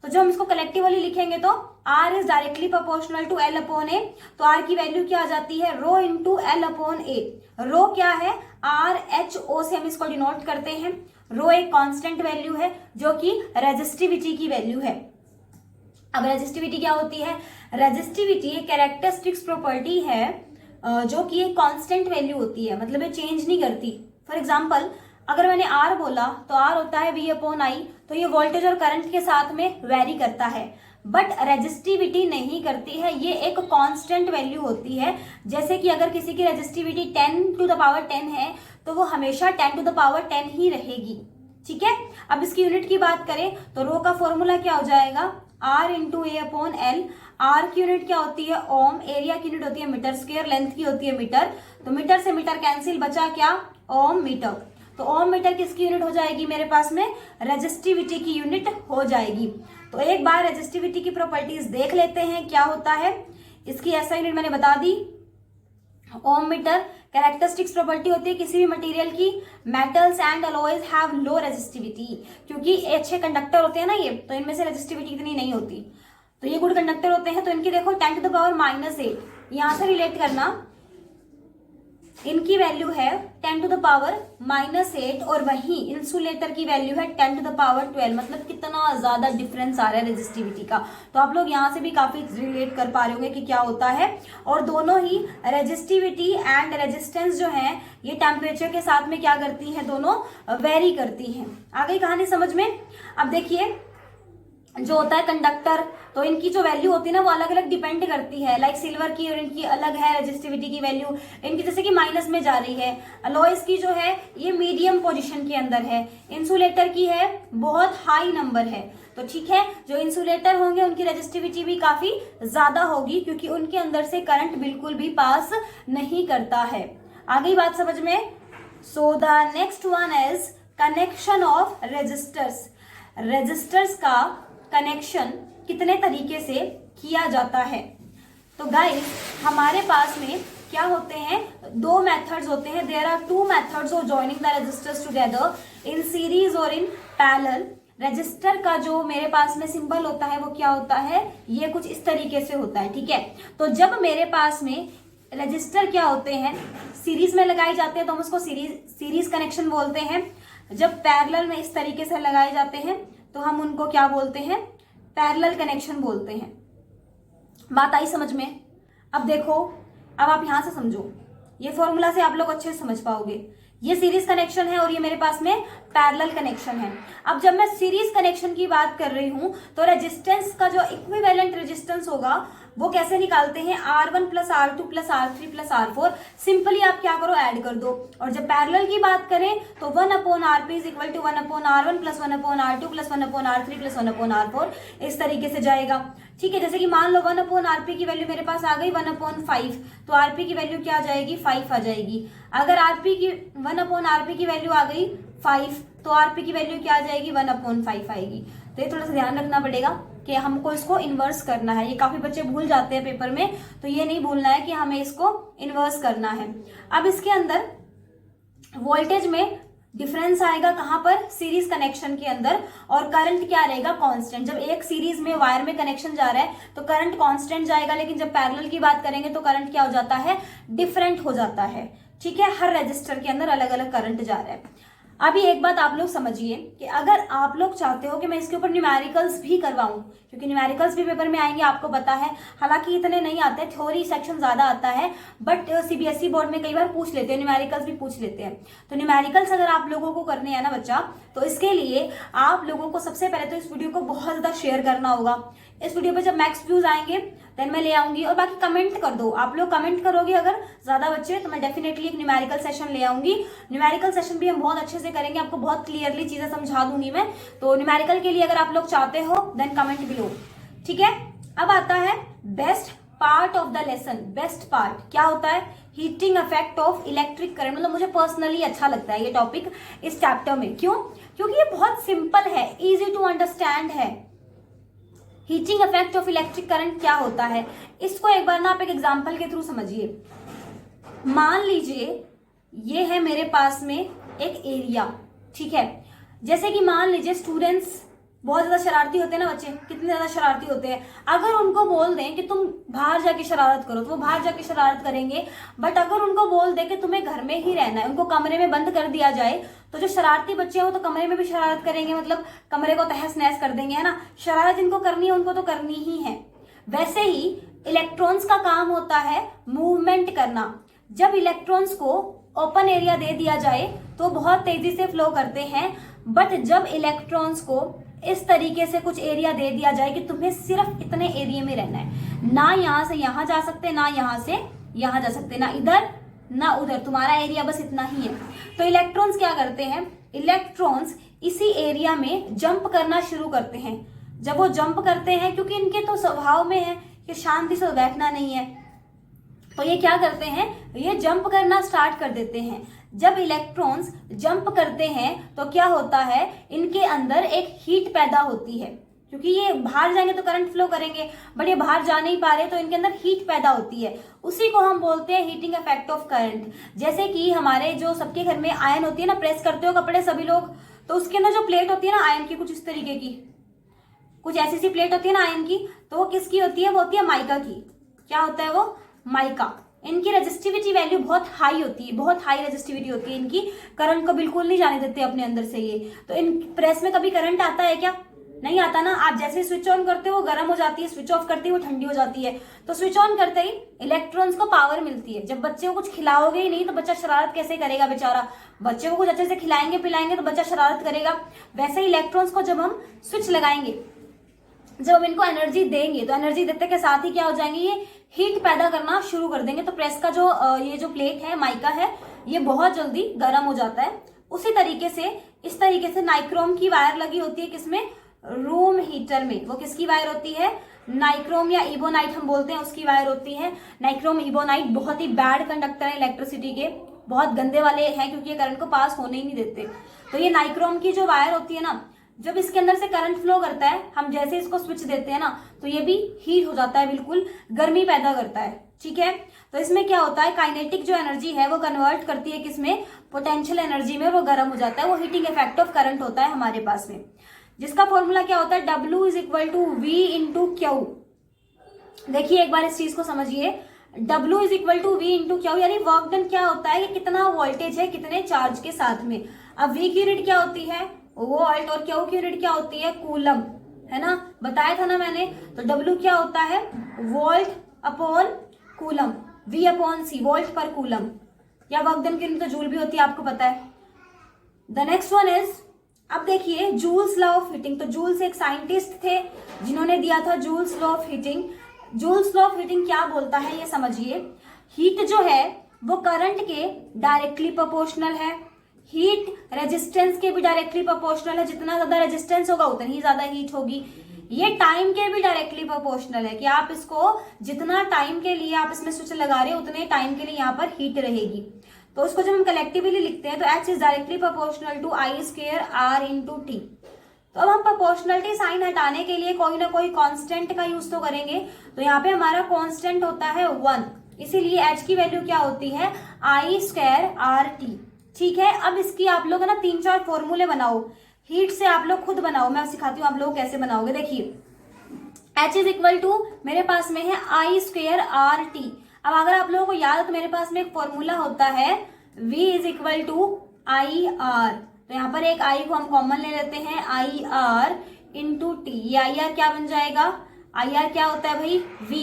तो जब हम इसको कलेक्टिवली लिखेंगे तो R is directly proportional to L upon A. तो आर की वैल्यू क्या आ जाती है, rho into L upon A. Rho क्या है, आर एच ओ से हम इसको डिनोट करते हैं। रो एक कांस्टेंट वैल्यू है जो कि रेजिस्टिविटी की वैल्यू है। अब रेजिस्टिविटी क्या होती है, रेजिस्टिविटी एक कैरेक्टरिस्टिक्स प्रॉपर्टी है जो कि एक कांस्टेंट वैल्यू होती है, मतलब ये चेंज नहीं करती। फॉर एग्जांपल, अगर मैंने आर बोला तो आर होता है वी अपॉन आई, तो ये वोल्टेज और करंट के साथ में वेरी करता है, बट रेजिस्टिविटी नहीं करती है, ये एक कांस्टेंट वैल्यू होती है। जैसे कि अगर किसी की रेजिस्टिविटी 10 टू द पावर 10 है तो वो हमेशा 10 टू द पावर 10 ही रहेगी, ठीक है। अब इसकी यूनिट की बात करें तो रो का फॉर्मूला क्या हो जाएगा, R into A upon L. R की यूनिट क्या होती है, ओम, एरिया की यूनिट होती है मीटर स्क्वायर, लेंथ की होती है मीटर, तो मीटर से मीटर कैंसिल, बचा क्या, ओम मीटर। तो ओम मीटर किसकी यूनिट हो जाएगी, मेरे पास में रेजिस्टिविटी की यूनिट हो जाएगी। तो एक बार रेजिस्टिविटी की प्रॉपर्टीज देख लेते हैं क्या होता है। इसकी ऐसा यूनिट मैंने बता दी, ओम मीटर। कैरेक्टरिस्टिक्स प्रॉपर्टी होती है किसी भी मटेरियल की, metals and alloys have low resistivity, क्योंकि अच्छे कंडक्टर होते हैं ना ये, तो इनमें से रेजिस्टिविटी इतनी नहीं होती, तो ये गुड कंडक्टर होते हैं। तो इनकी देखो 10 टू द पावर -8, यहां से रिलेट करना, इनकी वैल्यू है 10 टू द पावर -8, और वहीं इंसुलेटर की वैल्यू है 10 टू द पावर 12। मतलब कितना ज्यादा डिफरेंस आ रहा है रेजिस्टिविटी का। तो आप लोग यहाँ से भी काफी रिलेट कर पा रहे होंगे कि क्या होता है। और दोनों ही रेजिस्टिविटी एंड रेजिस्टेंस जो है ये टेम्परेचर के साथ में क्या करती हैं, दोनों वेरी करती हैं। आ गई कहानी समझ में। अब देखिए, जो होता है कंडक्टर, तो इनकी जो वैल्यू होती है ना वो अलग अलग डिपेंड करती है। लाइक सिल्वर की और इनकी अलग है रेजिस्टिविटी की वैल्यू, इनकी जैसे कि माइनस में जा रही है। अलॉयज की जो है ये मीडियम पोजीशन के अंदर है। इंसुलेटर की है बहुत हाई नंबर है। तो ठीक है, जो इंसुलेटर होंगे उनकी रेजिस्टिविटी भी काफी ज्यादा होगी, क्योंकि उनके अंदर से करंट बिल्कुल भी पास नहीं करता है। आ गई बात समझ में। So the next one is connection of resistors. Resistors का कनेक्शन कितने तरीके से किया जाता है। तो गाइस, हमारे पास में क्या होते हैं, दो मेथड्स होते हैं। There are 2 methods of joining the resistors together in series और इन पैरेलल। रजिस्टर का जो मेरे पास में सिंबल होता है वो क्या होता है, ये कुछ इस तरीके से होता है, ठीक है। तो जब मेरे पास में रजिस्टर क्या होते हैं, सीरीज में लगाए जाते हैं तो हम उसको सीरीज कनेक्शन बोलते हैं। जब पैरेलल में इस तरीके से लगाए जाते हैं तो हम उनको क्या बोलते हैं, पैरेलल कनेक्शन बोलते हैं। बात आई समझ में? अब देखो, अब आप यहां से समझो, ये फॉर्मूला से आप लोग अच्छे से समझ पाओगे। ये सीरीज कनेक्शन है और ये मेरे पास में पैरेलल कनेक्शन है। अब जब मैं सीरीज कनेक्शन की बात कर रही हूं तो रेजिस्टेंस का जो इक्विवेलेंट रेजिस्टेंस होगा वो कैसे निकालते हैं, R1 plus R2 plus R3 plus R4। Simply आप क्या करो, ऐड कर दो। और जब पैरेलल की बात करें तो 1/Rp is equal to 1/R1 plus 1/R2 plus 1/R3 plus 1/R4 इस तरीके से जाएगा, ठीक है। जैसे कि मान लो 1/Rp की वैल्यू मेरे पास आ गई 1/5, तो Rp की वैल्यू क्या आ जाएगी, 5 आ जाएगी। अगर 1/Rp की वैल्यू आ गई 5 तो Rp की वैल्यू क्या आ जाएगी, 1/5 आएगी। तो ये थोड़ा सा ध्यान रखना पड़ेगा कि हमको इसको इन्वर्स करना है। ये काफी बच्चे भूल जाते हैं पेपर में, तो ये नहीं भूलना है कि हमें इसको इन्वर्स करना है। अब इसके अंदर वोल्टेज में डिफरेंस आएगा कहां पर, सीरीज कनेक्शन के अंदर, और करंट क्या रहेगा, कांस्टेंट। जब एक सीरीज में वायर में कनेक्शन जा रहा है तो करंट कांस्टेंट जाएगा, लेकिन जब पैरेलल की बात करेंगे तो करंट क्या हो जाता है, डिफरेंट हो जाता है, ठीक है। हर रजिस्टर के अंदर अलग अलग करंट जा रहा है। अभी एक बात आप लोग समझिए कि अगर आप लोग चाहते हो कि मैं इसके ऊपर न्यूमेरिकल्स भी करवाऊं, क्योंकि न्यूमेरिकल्स भी पेपर में आएंगे, आपको पता है, हालांकि इतने नहीं आते, थ्योरी सेक्शन ज्यादा आता है, बट सीबीएसई बोर्ड में कई बार पूछ लेते हैं, न्यूमेरिकल्स भी पूछ लेते हैं। तो न्यूमेरिकल्स अगर आप लोगों को करने हैं ना बच्चा, तो इसके लिए आप लोगों को सबसे पहले तो इस वीडियो को बहुत ज्यादा शेयर करना होगा। इस वीडियो पे जब मैक्स व्यूज आएंगे देन मैं ले आऊंगी, और बाकी कमेंट कर दो, आप लोग कमेंट करोगे अगर ज्यादा बच्चे, तो मैं डेफिनेटली एक न्यूमेरिकल सेशन ले आऊंगी। न्यूमेरिकल सेशन भी हम बहुत अच्छे से करेंगे, आपको बहुत क्लियरली चीजें समझा दूंगी मैं। तो न्यूमेरिकल के लिए अगर आप लोग चाहते हो देन कमेंट बिलो, ठीक है। अब आता है best part of the lesson. Best part क्या होता है, heating effect of electric current. मतलब मुझे पर्सनली अच्छा लगता है ये टॉपिक इस चैप्टर में। क्यों? क्योंकि ये बहुत सिंपल है, इजी टू अंडरस्टैंड है। Heating effect of electric current क्या होता है, इसको एक बार ना आप एक एग्जांपल के थ्रू समझिए। मान लीजिए ये है मेरे पास में एक एरिया, ठीक है। जैसे कि मान लीजिए स्टूडेंट्स बहुत ज्यादा शरारती होते हैं ना, बच्चे कितने ज्यादा शरारती होते हैं। अगर उनको बोल दें कि तुम बाहर जाके शरारत करो तो वो बाहर जाके शरारत करेंगे, बट अगर उनको बोल दें कि तुम्हें घर में ही रहना है, उनको कमरे में बंद कर दिया जाए, तो जो शरारती बच्चे हैं वो तो कमरे में भी शरारत करेंगे, मतलब कमरे को तहस नहस कर देंगे, है ना। शरारत जिनको करनी है उनको तो करनी ही है। वैसे ही इलेक्ट्रॉन्स का काम होता है मूवमेंट करना। जब इलेक्ट्रॉन्स को ओपन एरिया दे दिया जाए तो बहुत तेजी से फ्लो करते हैं, बट जब इलेक्ट्रॉन्स को इस तरीके से कुछ एरिया दे दिया जाए कि तुम्हें सिर्फ इतने एरिया में रहना है, ना यहां से यहां जा सकते, ना यहां से यहां जा सकते, ना इधर ना उधर, तुम्हारा एरिया बस इतना ही है, तो इलेक्ट्रॉन्स क्या करते हैं, इलेक्ट्रॉन्स इसी एरिया में जंप करना शुरू करते हैं। जब वो जंप करते हैं, क्योंकि इनके तो स्वभाव में है कि शांति से बैठना नहीं है, तो ये क्या करते हैं, ये जंप करना स्टार्ट कर देते हैं। जब इलेक्ट्रॉन्स जंप करते हैं तो क्या होता है, इनके अंदर एक हीट पैदा होती है, क्योंकि ये बाहर जाएंगे तो करंट फ्लो करेंगे, बट ये बाहर जा नहीं पा रहे, तो इनके अंदर हीट पैदा होती है। उसी को हम बोलते हैं हीटिंग इफेक्ट ऑफ करंट। जैसे कि हमारे जो सबके घर में आयरन होती है ना, प्रेस करते हो कपड़े सभी लोग, तो उसके अंदर जो प्लेट होती है ना आयरन की, कुछ इस तरीके की, कुछ ऐसी सी प्लेट होती है ना आयरन की, तो वो किसकी होती है, वो होती है माइका की। क्या होता है वो, माइका। इनकी रेजिस्टिविटी वैल्यू बहुत हाई होती है, बहुत हाई रेजिस्टिविटी होती है इनकी, करंट को बिल्कुल नहीं जाने देते अपने अंदर से ये। तो इन प्रेस में कभी करंट आता है क्या, नहीं आता ना। आप जैसे स्विच ऑन करते हो वो गर्म हो जाती है, स्विच ऑफ करते हो वो ठंडी हो जाती है। तो स्विच ऑन करते ही इलेक्ट्रॉन्स को पावर मिलती है। जब बच्चे को कुछ खिलाओगे ही नहीं तो बच्चा शरारत कैसे करेगा बेचारा। बच्चे को कुछ अच्छे से खिलाएंगे पिलाएंगे तो बच्चा शरारत करेगा। वैसे ही इलेक्ट्रॉन्स को जब हम स्विच लगाएंगे, जब हम इनको एनर्जी देंगे, तो एनर्जी देते के साथ ही क्या हो जाएंगे, ये हीट पैदा करना शुरू कर देंगे। तो प्रेस का जो ये जो प्लेट है, माइका है, ये बहुत जल्दी गर्म हो जाता है। उसी तरीके से इस तरीके से नाइक्रोम की वायर लगी होती है, किसमें, रूम हीटर में। वो किसकी वायर होती है, नाइक्रोम या इबोनाइट हम बोलते हैं, उसकी वायर होती है। नाइक्रोम इबोनाइट बहुत ही बैड कंडक्टर है इलेक्ट्रिसिटी के, बहुत गंदे वाले हैं, क्योंकि ये करंट को पास होने ही नहीं देते। तो ये नाइक्रोम की जो वायर होती है ना, जब इसके अंदर से करंट फ्लो करता है, हम जैसे इसको स्विच देते हैं ना, तो ये भी हीट हो जाता है, बिल्कुल गर्मी पैदा करता है, ठीक है। तो इसमें क्या होता है, काइनेटिक जो एनर्जी है वो कन्वर्ट करती है किसमें, पोटेंशियल एनर्जी में, वो गर्म हो जाता है। वो हीटिंग इफेक्ट ऑफ करंट होता है हमारे पास में। जिसका फॉर्मूला क्या होता है, W is equal to V into Q. देखिए एक बार इस चीज को समझिए, W is equal to V into Q, यानी वर्क डन क्या होता है, कि कितना वोल्टेज है कितने चार्ज के साथ में। अब V की यूनिट क्या होती है, वोल्ट, और क्यू की यूनिट क्या होती है, कूलम, है ना, बताया था ना मैंने। तो W क्या होता है, volt upon coulomb, V upon C, volt पर कूलम, या वर्क डन की यूनिट तो जूल भी होती है, आपको पता है। द नेक्स्ट वन इज, अब देखिए जूल्स लॉ ऑफ हीटिंग। तो जूल्स एक साइंटिस्ट थे जिन्होंने दिया था joules law of heating. Joules law of heating क्या बोलता है ये समझिए, हीट जो है वो करंट के डायरेक्टली प्रोपोर्शनल है, हीट रेजिस्टेंस के भी डायरेक्टली प्रोपोर्शनल है, जितना ज्यादा रेजिस्टेंस होगा उतनी ही ज्यादा हीट होगी। ये टाइम के भी डायरेक्टली प्रोपोर्शनल है, कि आप इसको जितना टाइम के लिए आप इसमें स्विच लगा रहे हो उतने टाइम के लिए यहाँ पर हीट रहेगी। तो उसको जब हम कलेक्टिवली लिखते हैं तो H is directly proportional to I square R into T. तो अब हम प्रोपोर्शनलिटी साइन हटाने के लिए कोई ना कोई कांस्टेंट का यूज तो करेंगे। तो यहाँ पे हमारा कांस्टेंट होता है 1, इसीलिए H की वैल्यू क्या होती है, I स्क्वायर R टी। ठीक है, अब इसकी आप लोग ना 3-4 फॉर्मूले बनाओ, हीट से आप लोग खुद बनाओ, मैं सिखाती हूँ आप लोग कैसे बनाओगे। देखिए H इज इक्वल टू मेरे पास में है I स्क्वायर R टी। अब अगर आप लोगों को याद है तो मेरे पास में एक फॉर्मूला होता है V is equal to I R. तो यहाँ पर एक I को हम कॉमन ले लेते हैं, आई आर इंटू टी। ये आई आर क्या बन जाएगा, आई आर क्या होता है भाई, V,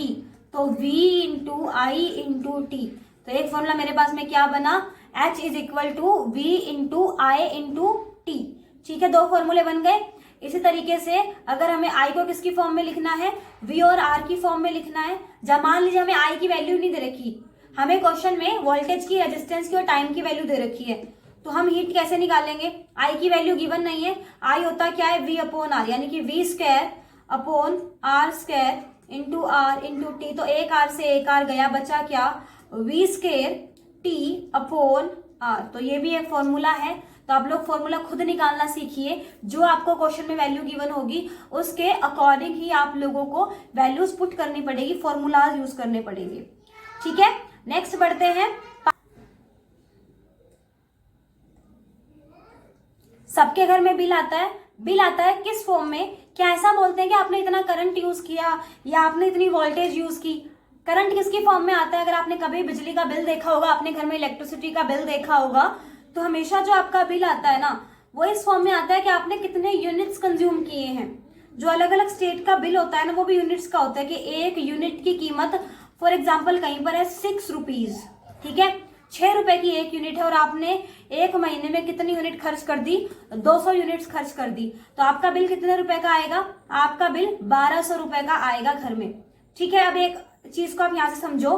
तो V into I into T. तो एक फॉर्मूला मेरे पास में क्या बना, H is equal to V into I into T. ठीक है, 2 फॉर्मूले बन गए। इसी तरीके से अगर हमें I को किसकी फॉर्म में लिखना है, V और R की फॉर्म में लिखना है। जब मान लीजिए हमें I की वैल्यू नहीं दे रखी, हमें क्वेश्चन में वोल्टेज की, रेजिस्टेंस की और टाइम की वैल्यू दे रखी है, तो हम हीट कैसे निकालेंगे, I की वैल्यू गिवन नहीं है। I होता क्या है, V अपॉन R, यानी कि V square upon R square into R into T. तो एक R से एक R गया, बचा क्या, V square T upon R। तो ये भी एक फॉर्मूला है। तो आप लोग फॉर्मूला खुद निकालना सीखिए, जो आपको क्वेश्चन में वैल्यू गिवन होगी उसके अकॉर्डिंग ही आप लोगों को वैल्यूज पुट करनी पड़ेगी, फॉर्मूलाज यूज करने पड़ेंगे। ठीक है, नेक्स्ट बढ़ते हैं। सबके घर में बिल आता है, बिल आता है किस फॉर्म में, क्या ऐसा बोलते हैं कि आपने इतना करंट यूज किया या आपने इतनी वोल्टेज यूज की। करंट किसकी फॉर्म में आता है, अगर आपने कभी बिजली का बिल देखा होगा, अपने घर में इलेक्ट्रिसिटी का बिल देखा होगा, तो हमेशा जो आपका बिल आता है ना वो इस फॉर्म में आता है कि आपने कितने यूनिट्स कंज्यूम किए हैं। जो अलग अलग स्टेट का बिल होता है ना वो भी यूनिट्स का होता है, कि एक यूनिट की कीमत फॉर एग्जांपल कहीं पर है 6 रुपीज, ठीक है, 6 रुपए की एक यूनिट है, और आपने एक महीने में कितनी यूनिट खर्च कर दी, 200 यूनिट्स खर्च कर दी, तो आपका बिल कितने रुपए का आएगा, आपका बिल 1200 रुपए का आएगा घर में। ठीक है, अब एक चीज को आप यहां से समझो,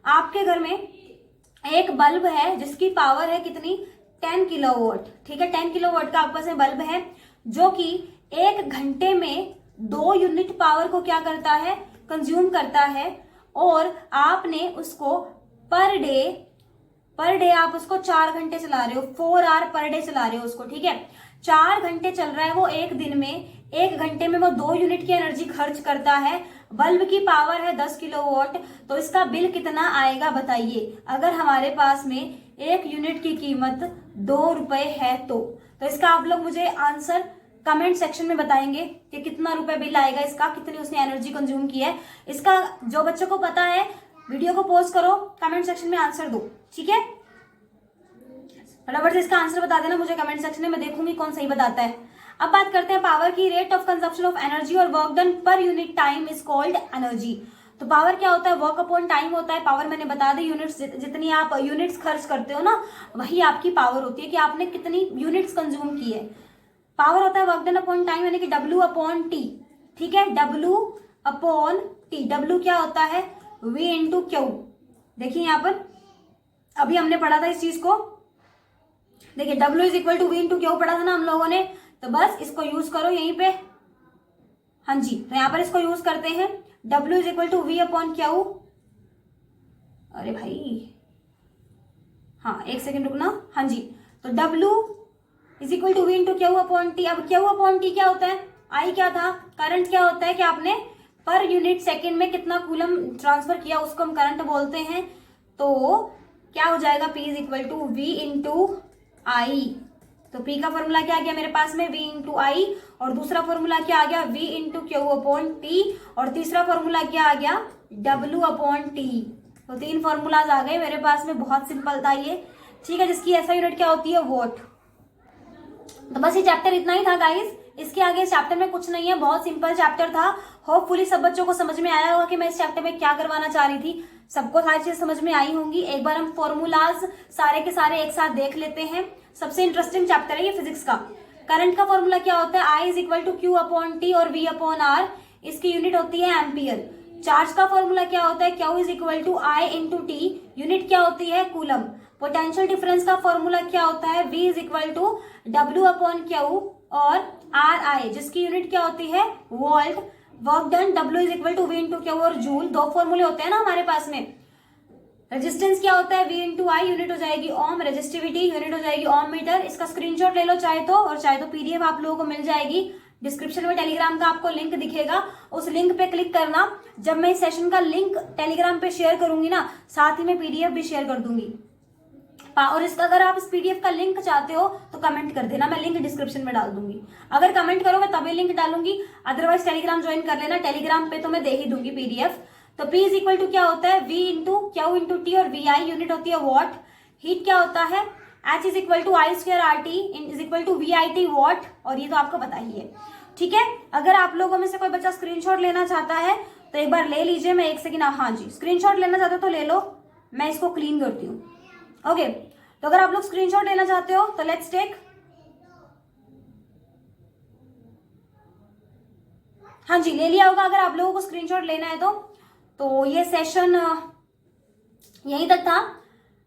आपके घर में एक बल्ब है जिसकी पावर है कितनी, 10 किलोवाट। ठीक है, 10 किलोवाट का आपके पास में बल्ब है जो कि 1 घंटे में 2 यूनिट पावर को क्या करता है, कंज्यूम करता है, और आपने उसको पर डे आप उसको 4 घंटे चला रहे हो, 4 आवर पर डे चला रहे हो उसको। ठीक है, 4 घंटे चल रहा है वो एक दिन में, 1 घंटे में वो 2 यूनिट की एनर्जी खर्च करता है, बल्ब की पावर है 10 किलोवाट, तो इसका बिल कितना आएगा बताइए, अगर हमारे पास में 1 यूनिट की कीमत 2 रुपए है तो इसका आप लोग मुझे आंसर कमेंट सेक्शन में बताएंगे कि कितना रुपए बिल आएगा इसका, कितनी उसने एनर्जी कंज्यूम की है। इसका जो बच्चों को पता है वीडियो को पॉज करो, कमेंट सेक्शन में आंसर दो। ठीक है, फटाफट से इसका आंसर बता देना मुझे कमेंट सेक्शन में, मैं देखूंगी कौन सही बताता है। अब बात करते हैं पावर की, rate of consumption of energy और work done per unit time is called energy. तो पावर क्या होता है, वर्क अपॉन टाइम होता है। पावर मैंने बता दी, यूनिट्स, जितनी आप यूनिट्स खर्च करते हो ना वही आपकी पावर होती है, कि आपने कितनी यूनिट्स कंज्यूम की है। पावर होता है वर्क डन अपॉन टाइम, यानी कि W अपॉन टी। ठीक है, W अपॉन टी, W क्या होता है, V इंटू क्यू। देखिए यहाँ पर अभी हमने पढ़ा था इस चीज को, देखिए W is equal to V into Q पढ़ा था ना हम लोगों ने, तो बस इसको यूज करो यहीं पे। हाँ जी, तो यहाँ पर इसको यूज करते हैं, W is equal to V upon Q. अरे भाई हाँ, एक सेकेंड रुकना। हाँ जी, तो W is equal to V into Q upon T. अब क्यू अपॉन टी क्या होता है, I क्या था, करंट क्या होता है कि आपने पर यूनिट सेकेंड में कितना कूलम ट्रांसफर किया, उसको हम करंट बोलते हैं। तो क्या हो जाएगा, P is equal to V into I. तो P का फॉर्मूला क्या आ गया मेरे पास में, V इंटू आई, और दूसरा फॉर्मूला क्या आ गया, V into Q upon T, और तीसरा फॉर्मूला क्या आ गया, W अपॉन टी। तो 3 फॉर्मूलाज आ गए मेरे पास में, बहुत सिंपल था ये, ठीक है, जिसकी ऐसा यूनिट क्या होती है, वॉट। तो बस ये चैप्टर इतना ही था गाइस, इसके आगे चैप्टर में कुछ नहीं है, बहुत सिंपल चैप्टर था। होपफुली सब बच्चों को समझ में आया होगा कि मैं इस चैप्टर में क्या करवाना चाह रही थी, सबको सारी चीज समझ में आई होंगी। एक बार हम फॉर्मूलाज सारे के सारे एक साथ देख लेते हैं। सबसे इंटरेस्टिंग चैप्टर है ये फिजिक्स का। करंट का फॉर्मूला क्या होता है, I is equal to Q upon T और वी अपॉन आर, इसकी यूनिट होती है एम्पियर। चार्ज का फॉर्मूला क्या होता है, Q is equal to I into T, unit क्या होती है, कूलम। पोटेंशियल डिफरेंस का फॉर्मूला क्या होता है, V is equal to W upon Q और आर आई, जिसकी यूनिट क्या होती है, volt. Work done W is equal to V into Q और जूल। 2 फॉर्मूले होते हैं ना हमारे पास में। रेजिस्टेंस क्या होता है, V इंटू आई, यूनिट हो जाएगी ओम। रेजिस्टिविटी यूनिट हो जाएगी ओम मीटर। इसका स्क्रीनशॉट ले लो चाहे तो, और चाहे तो PDF आप लोगों को मिल जाएगी। डिस्क्रिप्शन में टेलीग्राम का आपको लिंक दिखेगा, उस लिंक पे क्लिक करना। जब मैं इस सेशन का लिंक टेलीग्राम पे शेयर करूंगी ना, साथ ही मैं PDF भी शेयर कर दूंगी। और इसका अगर आप इस PDF का लिंक चाहते हो तो कमेंट कर देना, मैं लिंक डिस्क्रिप्शन में डाल दूंगी। अगर कमेंट करोगे तभी लिंक डालूंगी, अदरवाइज टेलीग्राम ज्वाइन कर लेना, टेलीग्राम पे तो मैं दे ही दूंगी PDF। तो P इज इक्वल टू क्या होता है, V into Q into T और VI, यूनिट होती है वॉट। हीट क्या होता है, H is equal to I square RT is equal to VIT watt, और ये तो आपको पता ही है, ठीक है। अगर आप लोगों में से कोई बच्चा स्क्रीनशॉट लेना चाहता है तो एक बार ले लीजिए, मैं 1 सेकंड, हाँ जी, स्क्रीनशॉट लेना चाहते हो तो ले लो, मैं इसको क्लीन करती हूँ। ओके, तो अगर आप लोग स्क्रीनशॉट लेना चाहते हो तो लेट्स टेक, हाँ जी ले लिया होगा अगर आप लोगों को स्क्रीनशॉट लेना है तो ये सेशन यहीं तक था।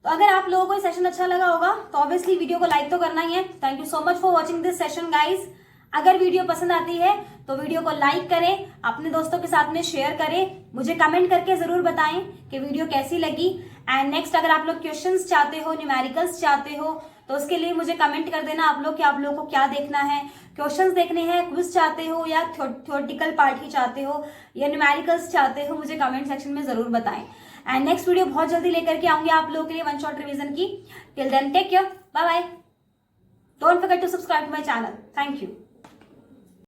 तो अगर आप लोगों को ये सेशन अच्छा लगा होगा तो ऑब्वियसली वीडियो को लाइक तो करना ही है। Thank you so much for watching this session guys. अगर वीडियो पसंद आती है तो वीडियो को लाइक करें, अपने दोस्तों के साथ में शेयर करें, मुझे कमेंट करके जरूर बताएं कि वीडियो कैसी लगी। एंड नेक्स्ट अगर आप लोग क्वेश्चंस चाहते हो, न्यूमेरिकल्स चाहते हो, तो उसके लिए मुझे कमेंट कर देना आप लोग कि आप लोगों को क्या देखना है, क्वेश्चंस देखने हैं, क्विज चाहते हो या थ्योरेटिकल पार्ट ही चाहते हो या न्यूमेरिकल्स चाहते हो, मुझे कमेंट सेक्शन में जरूर बताएं। एंड नेक्स्ट वीडियो बहुत जल्दी लेकर के आऊंगी आप लोगों के लिए वन शॉट रिवीजन की। Till then take care, bye bye, don't forget to subscribe to my channel. Thank you.